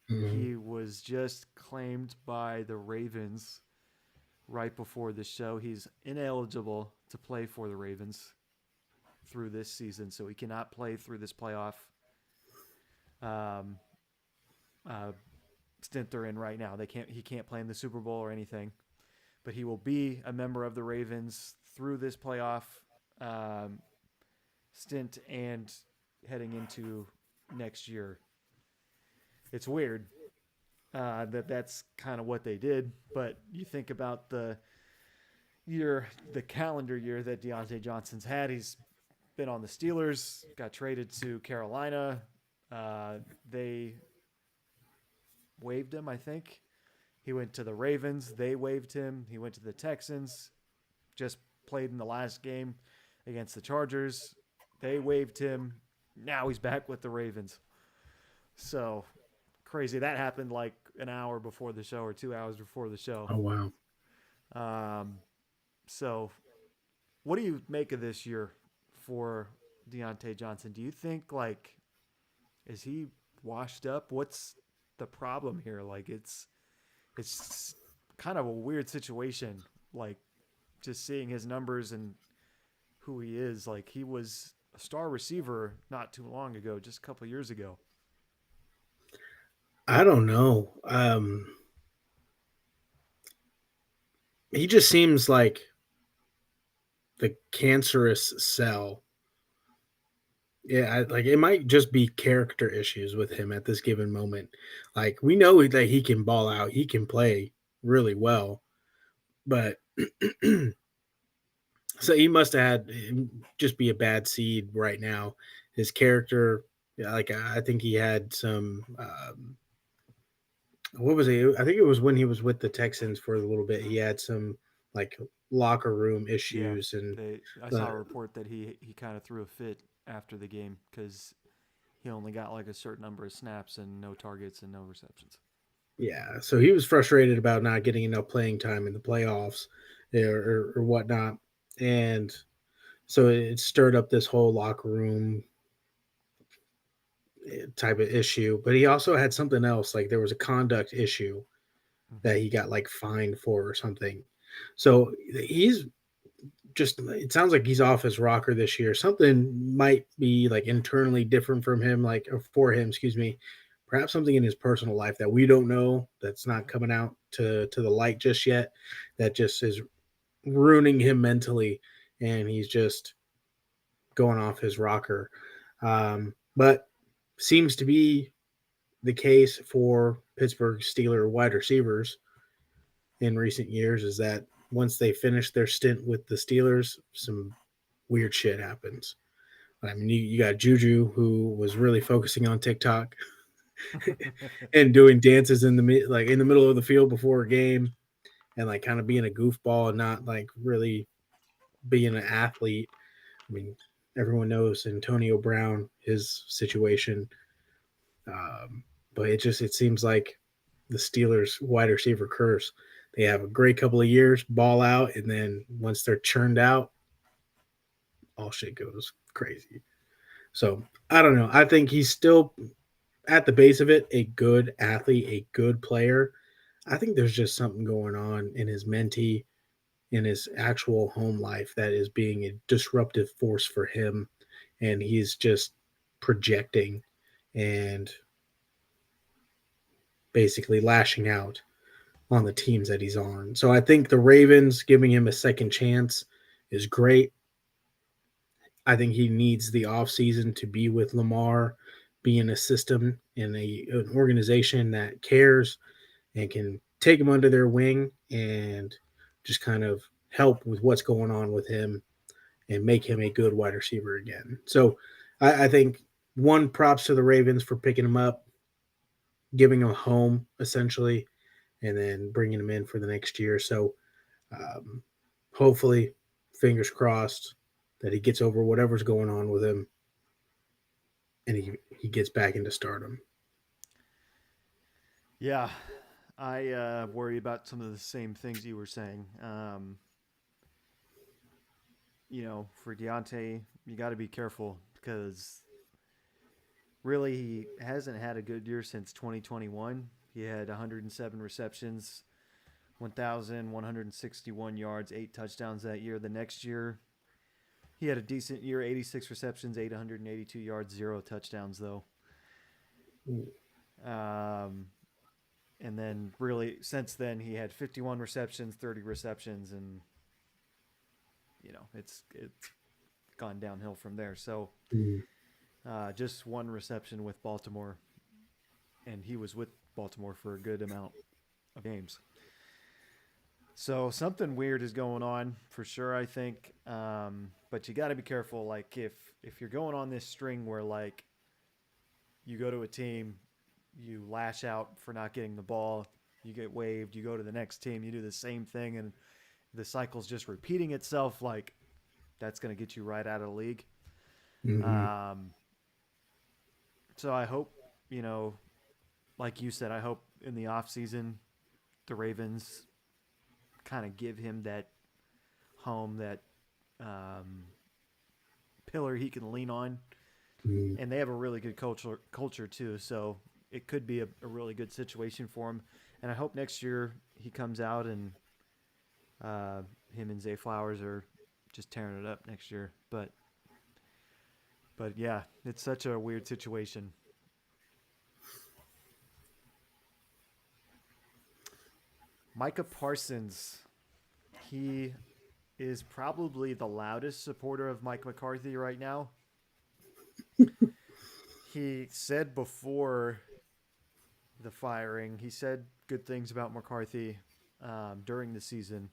Mhm. He was just claimed by the Ravens right before the show. He's ineligible to play for the Ravens through this season, so he cannot play through this playoff um, uh, stint they're in right now. He can't play in the Super Bowl or anything, but he will be a member of the Ravens through this playoff um, stint and heading into next year. It's weird that's kind of what they did, but you think about the calendar year that Deontay Johnson's had. He's been on the Steelers, got traded to Carolina. They waived him, I think. He went to the Ravens. They waived him. He went to the Texans. Just played in the last game against the Chargers. They waived him. Now he's back with the Ravens. So crazy. That happened like an hour before the show or 2 hours before the show. Oh wow. Um, so, what do you make of this year for Deontay Johnson? Do you think like is he washed up? What's the problem here? Like it's kind of a weird situation. Like just seeing his numbers and who he is. Like he was a star receiver not too long ago, just a couple years ago. I don't know. He just seems like the cancerous cell. Yeah, like it might just be character issues with him at this given moment. Like we know that he can ball out, he can play really well, but so he must have had just be a bad seed right now. His character, yeah, like I think he had some. What was it? I think it was when he was with the Texans for a little bit. He had some like locker room Yeah, issues and I saw uh, a report that he kind of threw a fit after the game because he only got like a certain number of snaps and no targets and no receptions. yeah. So he was frustrated about not getting enough playing time in the playoffs or whatnot, and so it stirred up this whole locker room type of issue. But he also had something else. Like there was a conduct issue that Mm-hmm. he got like fined for or something. So he's just it sounds like he's off his rocker this year. Something might be like internally different from him, like or for him, excuse me. Perhaps something in his personal life that we don't know that's not coming out to the light just yet. That just is ruining him mentally, and he's just going off his rocker. But seems to be the case for Pittsburgh Steeler wide receivers in recent years is that once they finish their stint with the Steelers, some weird shit happens. I mean, you got Juju who was really focusing on TikTok and doing dances in the like in the middle of the field before a game, and like kind of being a goofball and not like really being an athlete. I mean, everyone knows Antonio Brown, his situation, um, but it seems like the Steelers wide receiver curse. They have a great couple of years, ball out, and then once they're churned out, all shit goes crazy. So I don't know. I think he's still at the base of it a good athlete, a good player. I think there's just something going on in his mentee, in his actual home life that is being a disruptive force for him, and he's just projecting and basically lashing out on the teams that he's on. So I think the Ravens giving him a second chance is great. I think he needs the offseason to be with Lamar, be in a system in an organization that cares and can take him under their wing and just kind of help with what's going on with him and make him a good wide receiver again. So I think one props to the Ravens for picking him up, giving him a home essentially, and then bringing him in for the next year. So um, hopefully, fingers crossed that he gets over whatever's going on with him and he gets back into stardom. Yeah, I worry about some of the same things you were saying. For Deontay, you got to be careful because really he hasn't had a good year since 2021. He had 107 receptions, 1,161 yards, 8 touchdowns that year. The next year, he had a decent year, 86 receptions, 882 yards, 0 touchdowns though. Um, and then really since then he had 51 receptions, 30 receptions, and it's gone downhill from there. So Mm. just one reception with Baltimore, and he was with Baltimore for a good amount of games. So something weird is going on for sure, I think. But you got to be careful. Like if you're going on this string where like You go to a team, you lash out for not getting the ball, you get waived, you go to the next team, you do the same thing, and the cycle's just repeating itself. Like that's going to get you right out of the league. Hmm. Um, so I hope, you know, like you said, I hope in the off season the Ravens kind of give him that home, that um, pillar he can lean on, Hmm. and they have a really good culture too. So it could be a really good situation for him. And I hope next year he comes out and uh, him and Zay Flowers are just tearing it up next year. But yeah, it's such a weird situation. Micah Parsons, he is probably the loudest supporter of Mike McCarthy right now. He said before the firing, he said good things about McCarthy during the season.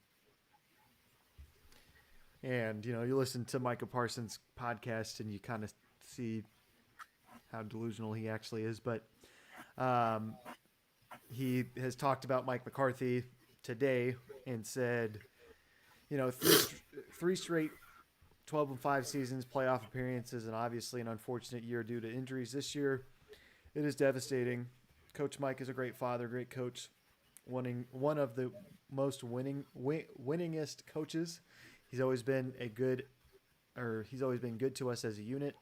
And, you know, you listen to Micah Parsons' podcast and you kind of see how delusional he actually is. But um, he has talked about Mike McCarthy today and said, you know, three straight 12-5 seasons, playoff appearances, and obviously an unfortunate year due to injuries this year. It is devastating. Coach Mike is a great father, great coach, one of the most winningest coaches. He's always been a good, or he's always been good to us as a unit.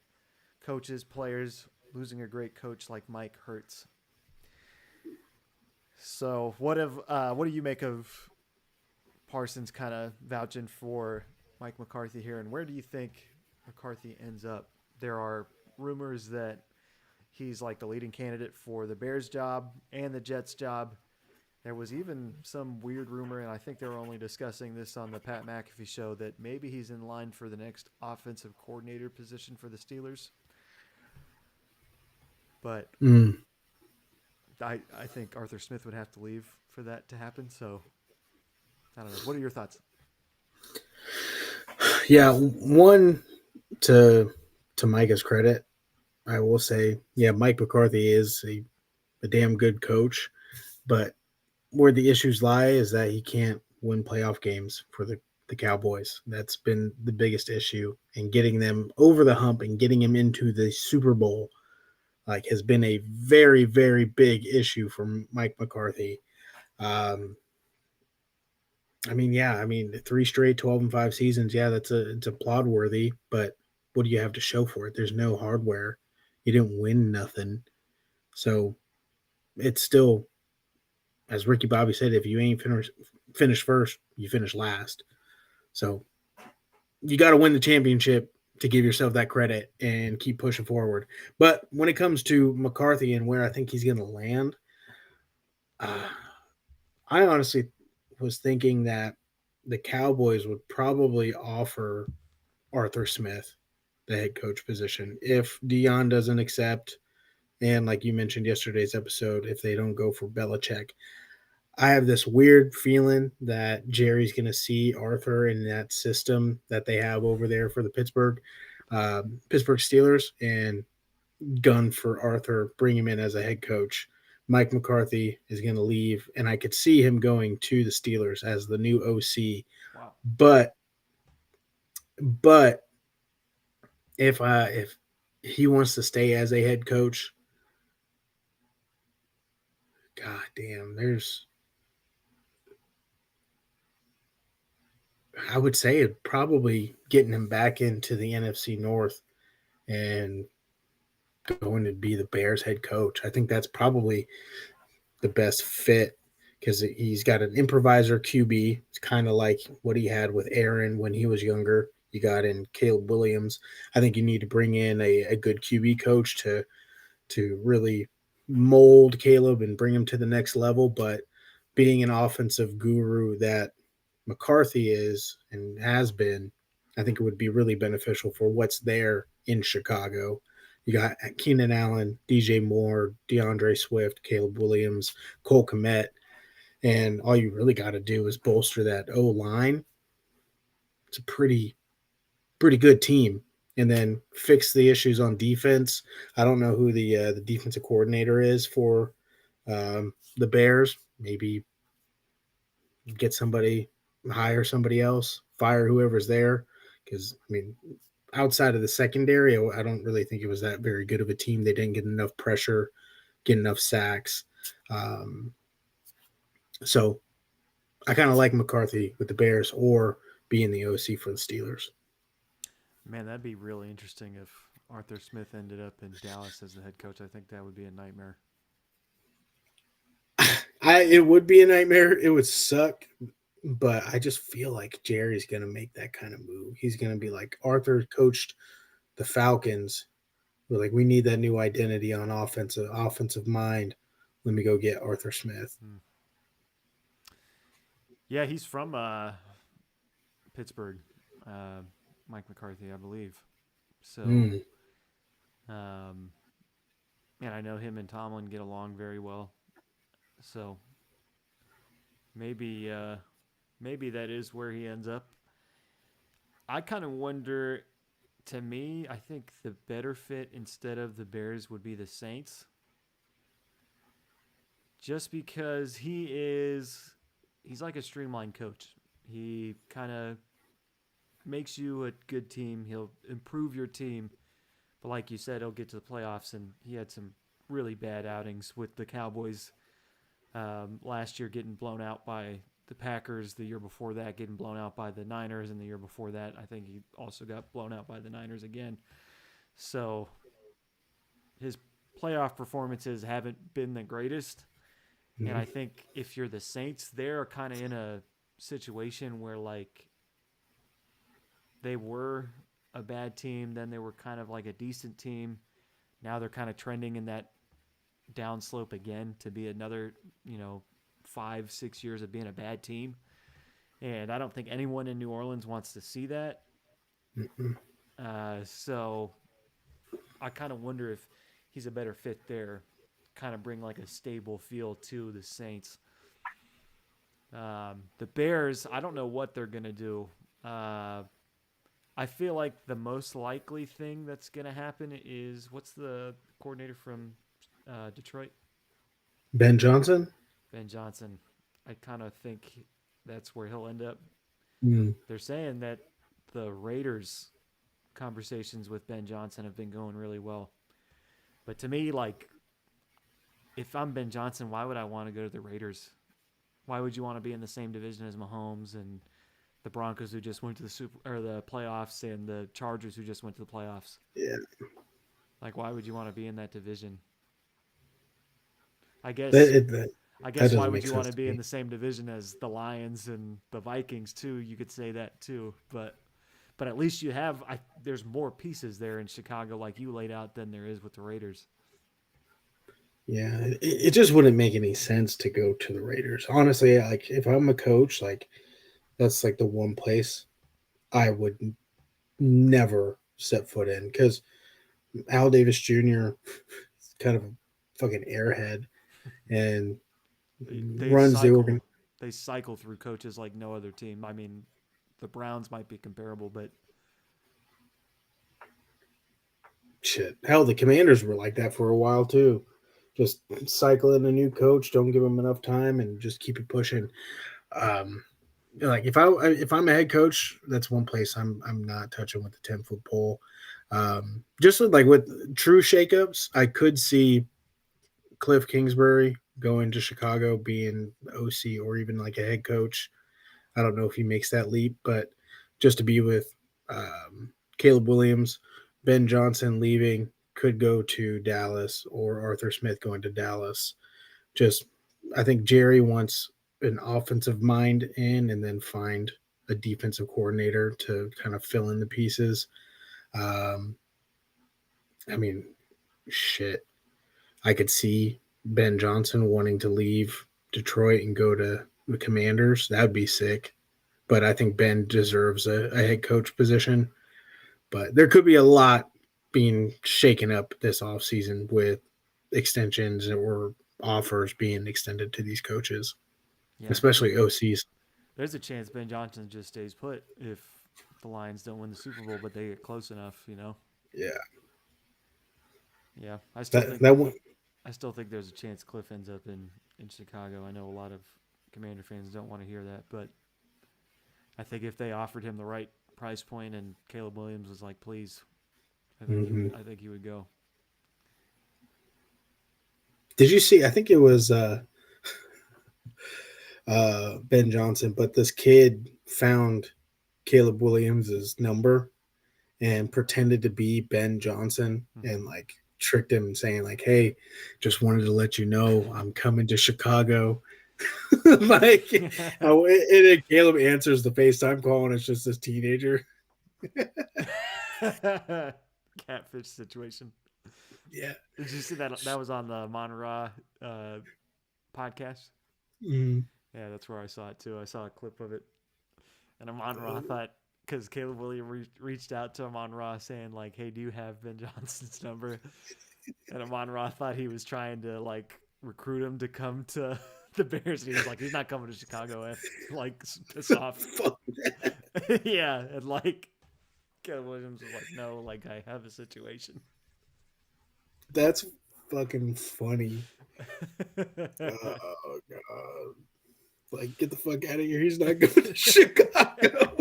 Coaches, players, losing a great coach like Mike hurts. So what do you make of Parsons kind of vouching for Mike McCarthy here, and where do you think McCarthy ends up? There are rumors that he's like the leading candidate for the Bears job and the Jets job. There was even some weird rumor, and I think they were only discussing this on the Pat McAfee show, that maybe he's in line for the next offensive coordinator position for the Steelers. But Mm. I think Arthur Smith would have to leave for that to happen. So I don't know. What are your thoughts? Yeah, one to Micah's credit, I will say, yeah, Mike McCarthy is a damn good coach, but where the issues lie is that he can't win playoff games for the Cowboys. That's been the biggest issue, and getting them over the hump and getting him into the Super Bowl like has been a very very big issue for Mike McCarthy. Um, I mean, yeah, I mean, three straight 12-5 seasons, yeah, it's applaud worthy, but what do you have to show for it? There's no hardware. You didn't win nothing, so it's still, as Ricky Bobby said, if you ain't finish first, you finish last. So you got to win the championship to give yourself that credit and keep pushing forward. But when it comes to McCarthy and where I think he's going to land, uh, I honestly was thinking that the Cowboys would probably offer Arthur Smith the head coach position if Dion doesn't accept, and like you mentioned yesterday's episode, if they don't go for Belichick. I have this weird feeling that Jerry's going to see Arthur in that system that they have over there for the Pittsburgh Steelers, and gun for Arthur, bring him in as a head coach. Mike McCarthy is going to leave, and I could see him going to the Steelers as the new OC. Wow. But but if he wants to stay as a head coach, god damn, there's, I would say it probably getting him back into the NFC North and going to be the Bears head coach. I think that's probably the best fit because he's got an improviser QB. It's kind of like what he had with Aaron when he was younger. You got in Caleb Williams. I think you need to bring in a good QB coach to really mold Caleb and bring him to the next level. But being an offensive guru that McCarthy is and has been, I think it would be really beneficial for what's there in Chicago. You got Keenan Allen, DJ Moore, DeAndre Swift, Caleb Williams, Cole Kmet, and all you really got to do is bolster that O line. It's a pretty good team. and then fix the issues on defense. I don't know who the defensive coordinator is for the Bears. Maybe get somebody, hire somebody else, fire whoever's there. Because I mean, outside of the secondary, I don't really think it was that very good of a team. They didn't get enough pressure, get enough sacks. Um, so I kind of like McCarthy with the Bears or being the OC for the Steelers. Man, that'd be really interesting if Arthur Smith ended up in Dallas as the head coach. I think that would be a nightmare. It would be a nightmare. It would suck, but I just feel like Jerry's gonna make that kind of move. He's gonna be like Arthur coached the Falcons. We're like, we need that new identity on offensive mind. Let me go get Arthur Smith. Hmm. Yeah, he's from Pittsburgh, uh, Mike McCarthy, I believe. So, Mm. um, and I know him and Tomlin get along very well. So maybe maybe that is where he ends up. I kind of wonder. To me, I think the better fit instead of the Bears would be the Saints, just because he's like a streamlined coach. He kind of makes you a good team. He'll improve your team, but like you said, he'll get to the playoffs, and he had some really bad outings with the Cowboys last year, getting blown out by the Packers. The year before that, getting blown out by the Niners, and the year before that, I think he also got blown out by the Niners again. So his playoff performances haven't been the greatest. And Mm. I think if you're the Saints, they're kind of in a situation where like they were a bad team, then they were kind of like a decent team. Now they're kind of trending in that downslope again to be another, 5, 6 years of being a bad team. And I don't think anyone in New Orleans wants to see that. Mm-mm. So I kind of wonder if he's a better fit there, kind of bring like a stable feel to the Saints. The Bears, I don't know what they're going to do. Uh, I feel like the most likely thing that's going to happen is what's the coordinator from Detroit? Ben Johnson. Ben Johnson. I kind of think that's where he'll end up. Mm. They're saying that the Raiders conversations with Ben Johnson have been going really well. But to me, like, if I'm Ben Johnson, why would I want to go to the Raiders? Why would you want to be in the same division as Mahomes and the Broncos who just went to the super or the playoffs and the Chargers who just went to the playoffs? Yeah, Like, why would you want to be in that division? I that, guess it, that I that guess why doesn't would make you want sense to to be in me. the same division as the Lions and the Vikings too? You could say that too, but at least you have there's more pieces there in Chicago, like you laid out, than there is with the Raiders. Yeah, it just wouldn't make any sense to go to the Raiders. Honestly, like if I'm a coach, like that's like the one place I would never set foot in because Al Davis Jr. is kind of a fucking airhead and They runs the organ. cycle through coaches like no other team. I mean, the Browns might be comparable, but Shit, hell, the Commanders were like that for a while too. Just cycle in a new coach, don't give them enough time, and just keep it pushing. Um, like if I'm a head coach, that's one place I'm not touching with the 10-foot pole. Just like with true shakeups, I could see Cliff Kingsbury going to Chicago, being OC or even like a head coach. I don't know if he makes that leap, but just to be with Caleb Williams, Ben Johnson leaving, could go to Dallas, or Arthur Smith going to Dallas. Just, I think Jerry wants an offensive mind in and then find a defensive coordinator to kind of fill in the pieces. Um, I mean, shit. I could see Ben Johnson wanting to leave Detroit and go to the Commanders. That'd be sick. But I think Ben deserves a head coach position. But there could be a lot being shaken up this offseason with extensions or offers being extended to these coaches, yeah, especially OCs. there's a chance Ben Johnson just stays put if the Lions don't win the Super Bowl, but they get close enough, you know. Yeah, Yeah, that one. I still think there's a chance Cliff ends up in Chicago. I know a lot of Commander fans don't want to hear that, but I think if they offered him the right price point and Caleb Williams was like, "Please," Hmm. I think he would go. Did you see? I think it was Ben Johnson, but this kid found Caleb Williams's number and pretended to be Ben Johnson Mm-hmm. and like tricked him saying like, "Hey, just wanted to let you know I'm coming to Chicago." Like, oh, and then Caleb answers the FaceTime call, and it's just this teenager. Catfish situation. Yeah. Did you see that? That was on the Mon Ra uh, podcast. Mm. Yeah, that's where I saw it too. I saw a clip of it, and Amon Ra thought because Caleb Williams reached out to Amon Ra saying like, "Hey, do you have Ben Johnson's number?" And Amon Ra thought he was trying to like recruit him to come to the Bears, and he was like, "He's not coming to Chicago." F like piss off. Fuck. Yeah, and like Caleb Williams was like, "No, like I have a situation." That's fucking funny. Oh god. Like, get the fuck out of here. He's not going to Chicago.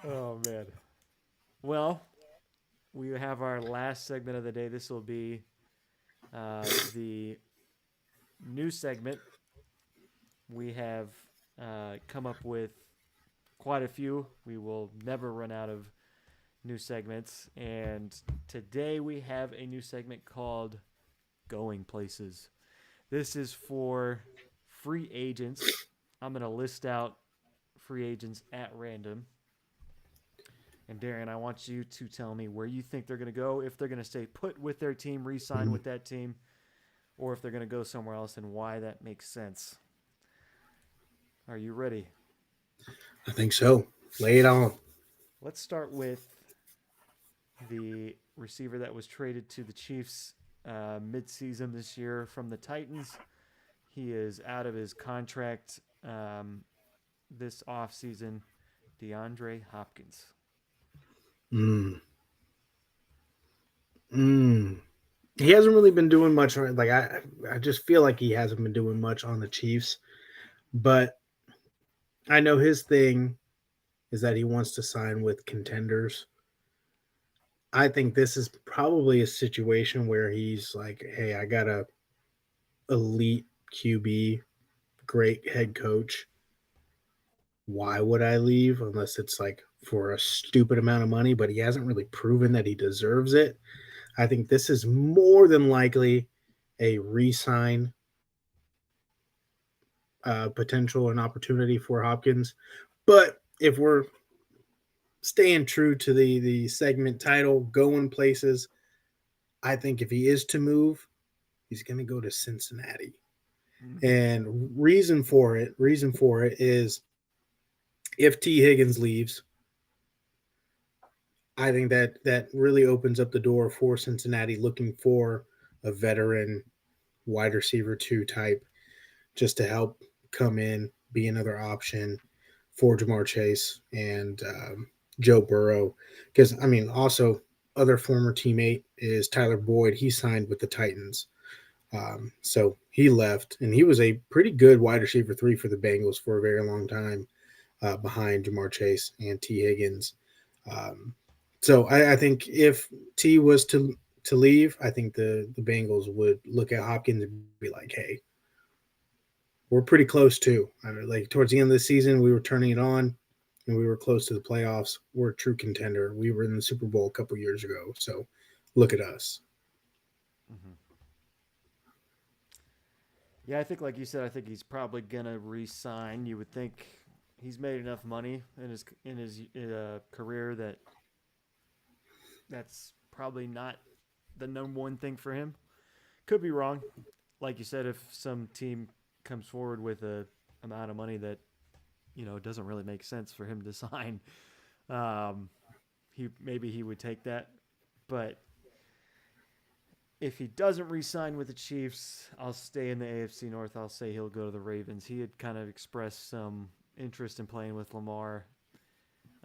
Oh man. Well, we have our last segment of the day. This will be the new segment. We have come up with quite a few. We will never run out of new segments. And today we have a new segment called Going Places. This is for free agents. I'm going to list out free agents at random. And Darren, I want you to tell me where you think they're going to go, if they're going to stay put with their team, re sign with that team, or if they're going to go somewhere else and why that makes sense. Are you ready? I think so. Lay it on. Let's start with the receiver that was traded to the Chiefs mid-season this year from the Titans. He is out of his contract this offseason. DeAndre Hopkins. Mm. Mm. He hasn't really been doing much. Like, I just feel like he hasn't been doing much on the Chiefs. But I know his thing is that he wants to sign with contenders. I think this is probably a situation where he's like, "Hey, I got a elite QB, great head coach. Why would I leave unless it's like for a stupid amount of money?" But he hasn't really proven that he deserves it. I think this is more than likely a re-sign potential and opportunity for Hopkins. But if we're staying true to the segment title, going places, I think if he is to move, he's going to go to Cincinnati. Mm-hmm. And reason for it is if T Higgins leaves, I think that really opens up the door for Cincinnati looking for a veteran wide receiver two type just to help come in, be another option for Jamar Chase and Joe Burrow. Because, I mean, also other former teammate is Tyler Boyd. He signed with the Titans. So he left, and he was a pretty good wide receiver three for the Bengals for a very long time behind Jamar Chase and T. Higgins. Um, so I think if T was to leave, I think the Bengals would look at Hopkins and be like, "Hey, we're pretty close too. I mean, like towards the end of the season, we were turning it on, and we were close to the playoffs. We're a true contender. We were in the Super Bowl a couple years ago. So look at us." Mm-hmm. Yeah, I think, like you said, I think he's probably gonna re-sign. You would think he's made enough money in his career that that's probably not the number one thing for him. Could be wrong. Like you said, if some team comes forward with a amount of money that doesn't really make sense for him to sign, um, he would take that. But if he doesn't re-sign with the Chiefs, I'll stay in the AFC North. I'll say he'll go to the Ravens. He had kind of expressed some interest in playing with Lamar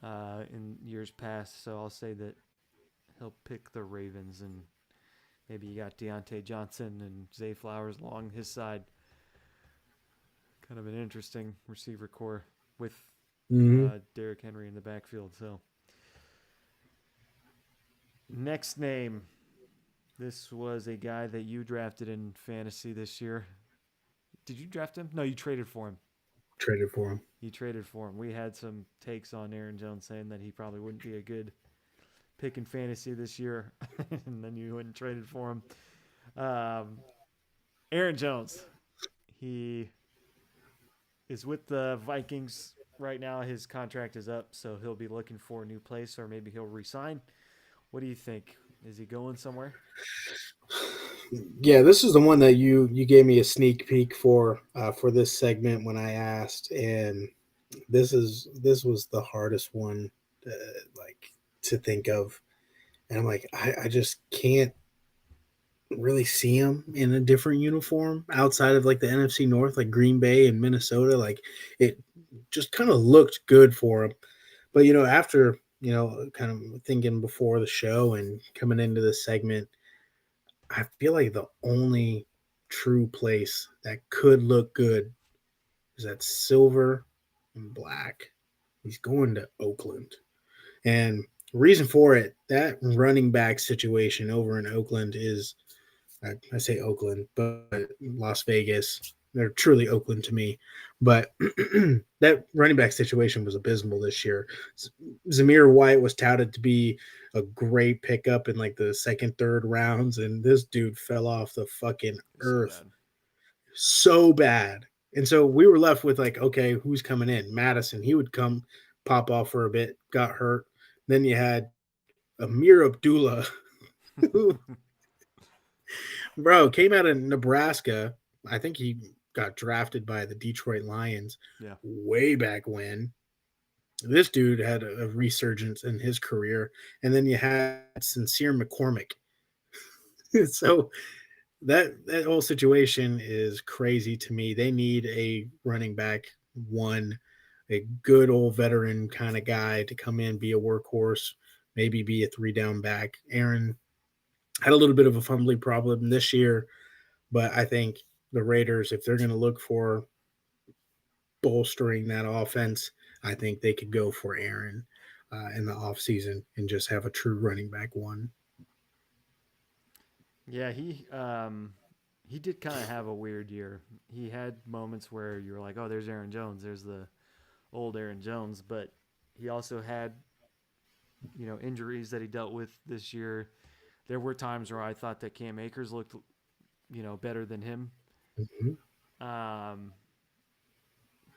in years past, so I'll say that he'll pick the Ravens, and maybe you got Deontay Johnson and Zay Flowers along his side. Kind of an interesting receiver core with Mm-hmm. Derrick Henry in the backfield. So, next name. This was a guy that you drafted in fantasy this year. Did you draft him? No, you traded for him. Traded for him. You traded for him. We had some takes on Aaron Jones saying that he probably wouldn't be a good pick in fantasy this year, and then you went and traded for him. Um, Aaron Jones. He is with the Vikings right now. His contract is up, so he'll be looking for a new place, or maybe he'll resign. What do you think? Is he going somewhere? Yeah, this is the one that you gave me a sneak peek for this segment when I asked, and this was the hardest one, like to think of, and I'm like, I just can't really see him in a different uniform outside of like the NFC North, like Green Bay and Minnesota. Like it just kind of looked good for him, but after kind of thinking before the show and coming into this segment, I feel like the only true place that could look good is that silver and black. He's going to Oakland. And reason for it, that running back situation over in Oakland is, I say Oakland, but Las Vegas. They're truly Oakland to me. But that running back situation was abysmal this year. Zamir White was touted to be a great pickup in like the second, third rounds, and this dude fell off the fucking He's so earth bad. so bad. And so we were left with like, okay, who's coming in? Madison, he would come pop off for a bit, got hurt. Then you had Amir Abdullah, who, bro, came out of Nebraska. I think he got drafted by the Detroit Lions Yeah. way back when. This dude had a resurgence in his career. And then you had Sincere McCormick. So that whole situation is crazy to me. They need a running back one, a good old veteran kind of guy to come in, be a workhorse, maybe be a three down back. Aaron had a little bit of a fumbling problem this year, but I think the Raiders, if they're going to look for bolstering that offense, I think they could go for Aaron in the offseason and just have a true running back one. Yeah, he did kind of have a weird year. He had moments where you were like, "Oh, there's Aaron Jones. There's the old Aaron Jones," but he also had injuries that he dealt with this year. There were times where I thought that Cam Akers looked better than him. Mm-hmm. Um,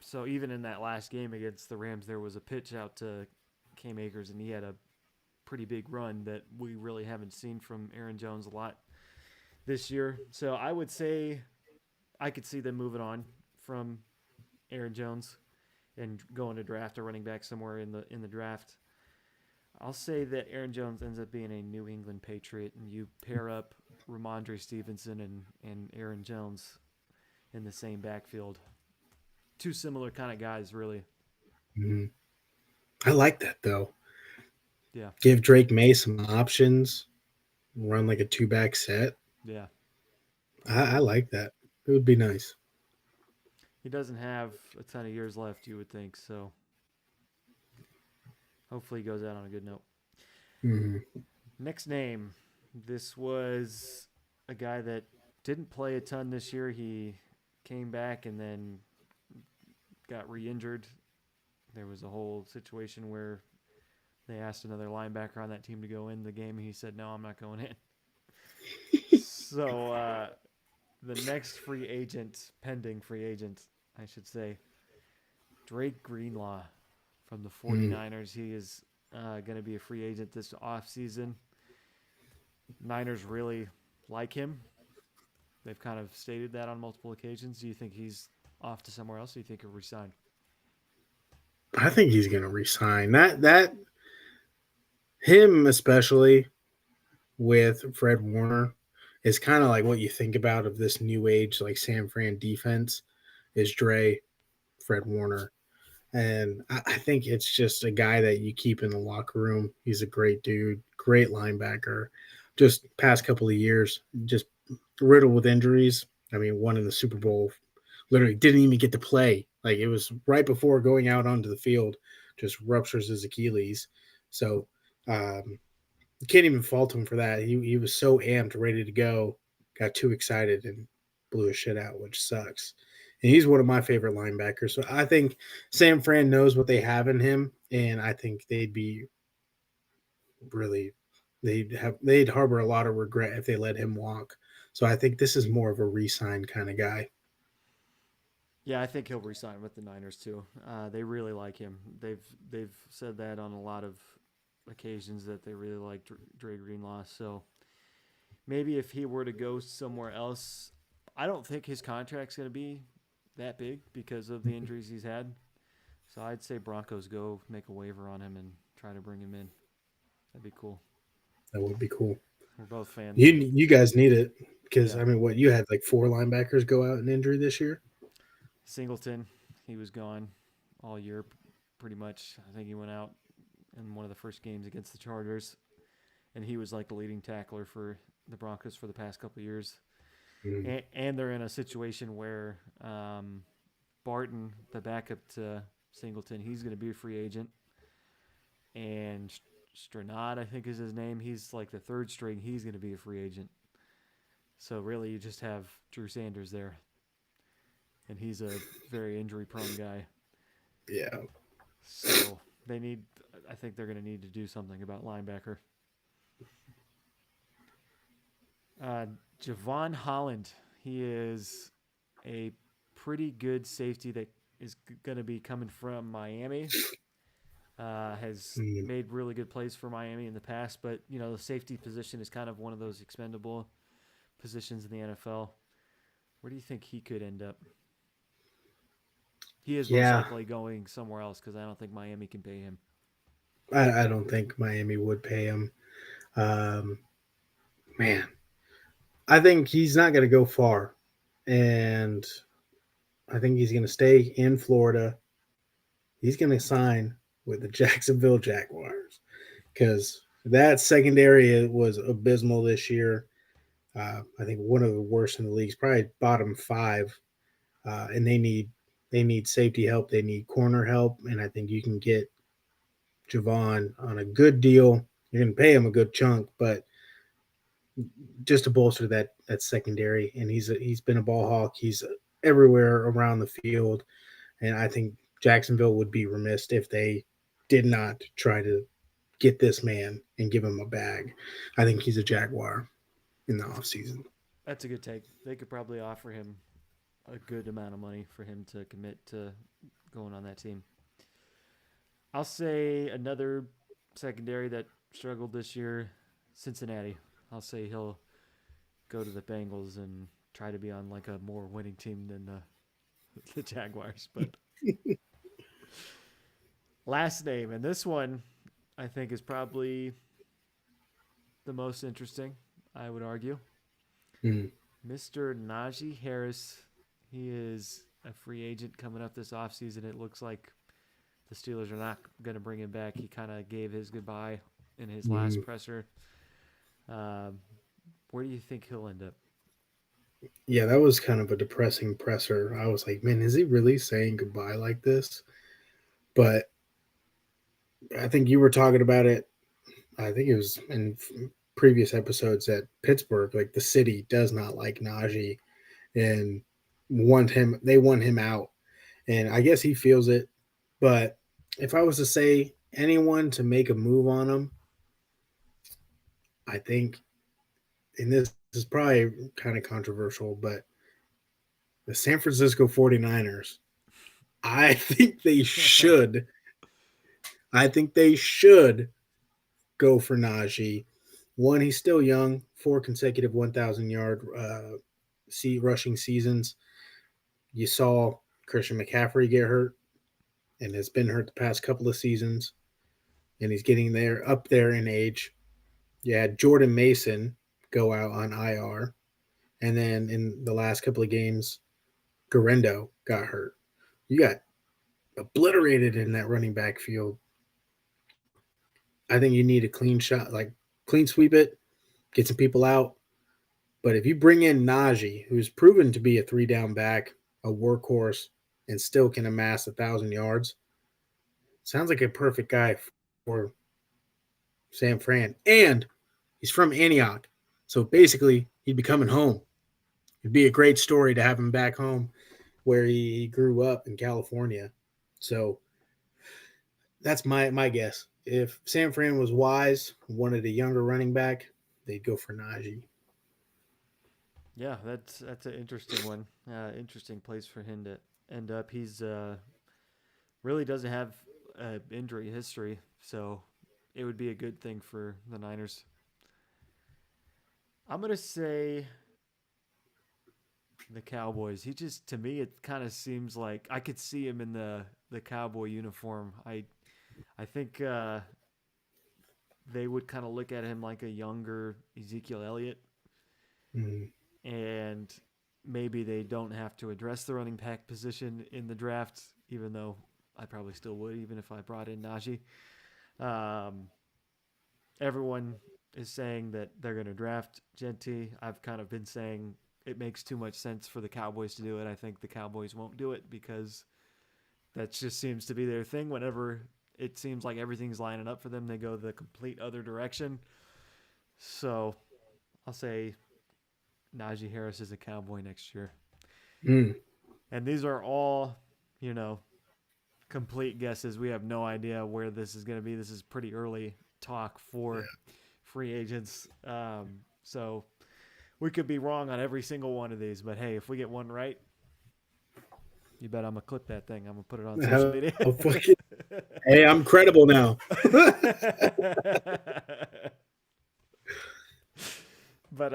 so even in that last game against the Rams, there was a pitch out to Cam Akers, and he had a pretty big run that we really haven't seen from Aaron Jones a lot this year. So I would say I could see them moving on from Aaron Jones and going to draft a running back somewhere in the draft. I'll say that Aaron Jones ends up being a New England Patriot, and you pair up Ramondre Stevenson and Aaron Jones in the same backfield. Two similar kind of guys, really. Mm-hmm. I like that though. Yeah, Give Drake May some options, run like a two back set. yeah. I like that. It would be nice. He doesn't have a ton of years left, you would think. So hopefully he goes out on a good note. Mm-hmm. Next name. This was a guy that didn't play a ton this year. He came back and then got re-injured. There was a whole situation where they asked another linebacker on that team to go in the game, and he said, "No, I'm not going in." So the next free agent, pending free agent, I should say, Drake Greenlaw from the Mm-hmm. 49ers. He is going to be a free agent this offseason. Niners really like him. They've kind of stated that on multiple occasions. Do you think he's off to somewhere else? Or do you think he'll resign? I think he's gonna resign. That him especially with Fred Warner is kind of like what you think about of this new age like San Fran defense is Dre, Fred Warner. And I think it's just a guy that you keep in the locker room. He's a great dude, great linebacker. Just past couple of years, just riddled with injuries. I mean, won in the Super Bowl, literally didn't even get to play. Like it was right before going out onto the field, just ruptures his Achilles. So you can't even fault him for that. He was so amped, ready to go, got too excited and blew his shit out, which sucks. And he's one of my favorite linebackers. So I think Sam Fran knows what they have in him, and I think they'd be really they'd harbor a lot of regret if they let him walk. So I think this is more of a re-sign kind of guy. Yeah, I think he'll resign with the Niners too. They really like him. They've said that on a lot of occasions that they really like Dre Greenlaw. So maybe if he were to go somewhere else, I don't think his contract's going to be that big because of the injuries he's had. So I'd say Broncos go make a waiver on him and try to bring him in. That'd be cool. That would be cool. We're both fans of You guys need it because yeah. I mean, what you had like four linebackers go out in injury this year. Singleton, he was gone all year pretty much. I think he went out in one of the first games against the Chargers, and he was like the leading tackler for the Broncos for the past couple of years. Mm, And they're in a situation where Barton, the backup to Singleton, he's going to be a free agent, and Stranad, I think is his name. He's like the third string. He's going to be a free agent. So really, you just have Drew Sanders there, and he's a very injury-prone guy. yeah, So they need. I think they're going to need to do something about linebacker. Uh, Javon Holland. He is a pretty good safety that is going to be coming from Miami. Has mm, made really good plays for Miami in the past, but you know the safety position is kind of one of those expendable positions in the NFL. Where do you think he could end up? He is most yeah. likely going somewhere else because I don't think Miami can pay him. I don't think Miami would pay him. Um, man, I think he's not going to go far, and I think he's going to stay in Florida. He's going to sign with the Jacksonville Jaguars because that secondary was abysmal this year. I think one of the worst in the league, probably bottom five, and they need safety help. They need corner help, and I think you can get Javon on a good deal. You're going to pay him a good chunk, but just to bolster that secondary. And he's been a ball hawk. He's everywhere around the field, and I think Jacksonville would be remiss if they did not try to get this man and give him a bag. I think he's a Jaguar in the offseason. That's a good take. They could probably offer him a good amount of money for him to commit to going on that team. I'll say another secondary that struggled this year, Cincinnati. I'll say he'll go to the Bengals and try to be on like a more winning team than the Jaguars. But last name, and this one I think is probably the most interesting, I would argue. Mm, Mr. Najee Harris. He is a free agent coming up this offseason. It looks like the Steelers are not going to bring him back. He kind of gave his goodbye in his last mm. presser. Um, where do you think he'll end up? Yeah, that was kind of a depressing presser. I was like, man, is he really saying goodbye like this? But I think you were talking about it. I think it was in previous episodes that Pittsburgh, like the city, does not like Najee and want him. They want him out, and I guess he feels it. But if I was to say anyone to make a move on him, I think, and this is probably kind of controversial, but the San Francisco 49ers, I think they should. I think they should go for Najee. One, he's still young, four consecutive 1,000 yard rushing seasons. You saw Christian McCaffrey get hurt and has been hurt the past couple of seasons, and he's getting there up there in age. You had Jordan Mason go out on IR, and then in the last couple of games, Garendo got hurt. You got obliterated in that running back field. I think you need a clean shot, like clean sweep it, get some people out. But if you bring in Najee, who's proven to be a 3 down back, a workhorse, and still can amass 1,000 yards, sounds like a perfect guy for Sam Fran. And he's from Antioch. So basically, he'd be coming home. It'd be a great story to have him back home where he grew up in California. So that's my guess. If San Fran was wise, wanted a younger running back, they'd go for Najee. Yeah, that's an interesting one. Interesting place for him to end up. He's really doesn't have injury history, so it would be a good thing for the Niners. I'm gonna say the Cowboys. He just to me it kind of seems like I could see him in the Cowboy uniform. I think they would kind of look at him like a younger Ezekiel Elliott, Mm, and maybe they don't have to address the running back position in the draft, even though I probably still would, even if I brought in Najee. Um, Everyone is saying that they're going to draft Genty. I've kind of been saying it makes too much sense for the Cowboys to do it. I think the Cowboys won't do it because that just seems to be their thing. Whenever it seems like everything's lining up for them, they go the complete other direction. So I'll say Najee Harris is a Cowboy next year. mm, And these are all, you know, complete guesses. We have no idea where this is going to be. This is pretty early talk for free agents. So we could be wrong on every single one of these. But hey, if we get one right, you bet I'm going to clip that thing. I'm going to put it on social how media. fucking, hey, I'm credible now. But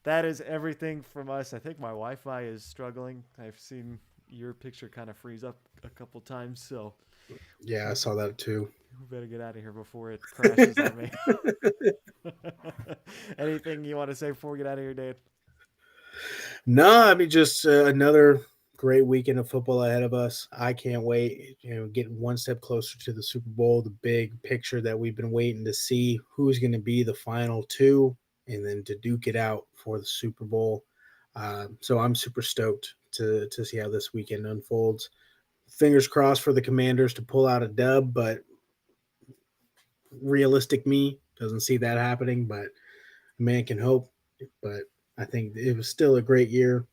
that is everything from us. I think my Wi-Fi is struggling. I've seen your picture kind of freeze up a couple times, so Yeah, I we, saw that too. we better get out of here before it crashes on me. Anything you want to say before we get out of here, Dave? No, I mean just another great weekend of football ahead of us. I can't wait. Getting one step closer to the Super Bowl, the big picture that we've been waiting to see. Who's going to be the final two, and then to duke it out for the Super Bowl. So I'm super stoked to see how this weekend unfolds. Fingers crossed for the Commanders to pull out a dub, but realistic me doesn't see that happening. But a man can hope. But I think it was still a great year.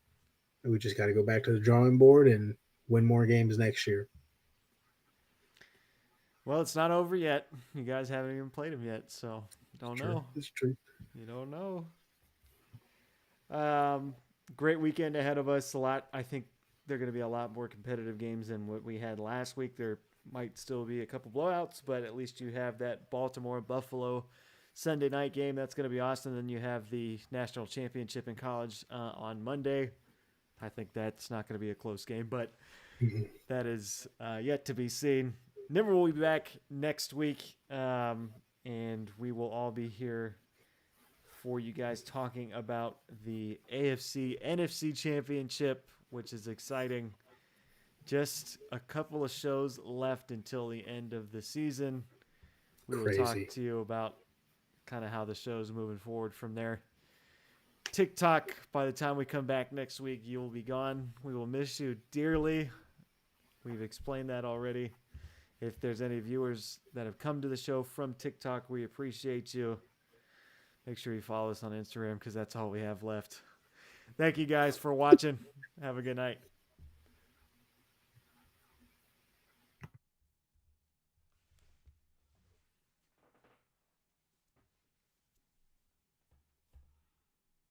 We just got to go back to the drawing board and win more games next year. Well, it's not over yet. You guys haven't even played them yet, so It's don't true. know. It's true. You don't know. Um, Great weekend ahead of us. A lot. I think they're going to be a lot more competitive games than what we had last week. There might still be a couple blowouts, but at least you have that Baltimore Buffalo Sunday night game. That's going to be awesome. Then you have the national championship in college on Monday. I think that's not going to be a close game, but Mhm. that is yet to be seen. Nimmer will be back next week, and we will all be here for you guys talking about the AFC NFC Championship, which is exciting. Just a couple of shows left until the end of the season. We will talk Crazy. to you about kind of how the show's moving forward from there. TikTok, by the time we come back next week, you will be gone. We will miss you dearly. We've explained that already. If there's any viewers that have come to the show from TikTok, we appreciate you. Make sure you follow us on Instagram because that's all we have left. Thank you guys for watching. Have a good night.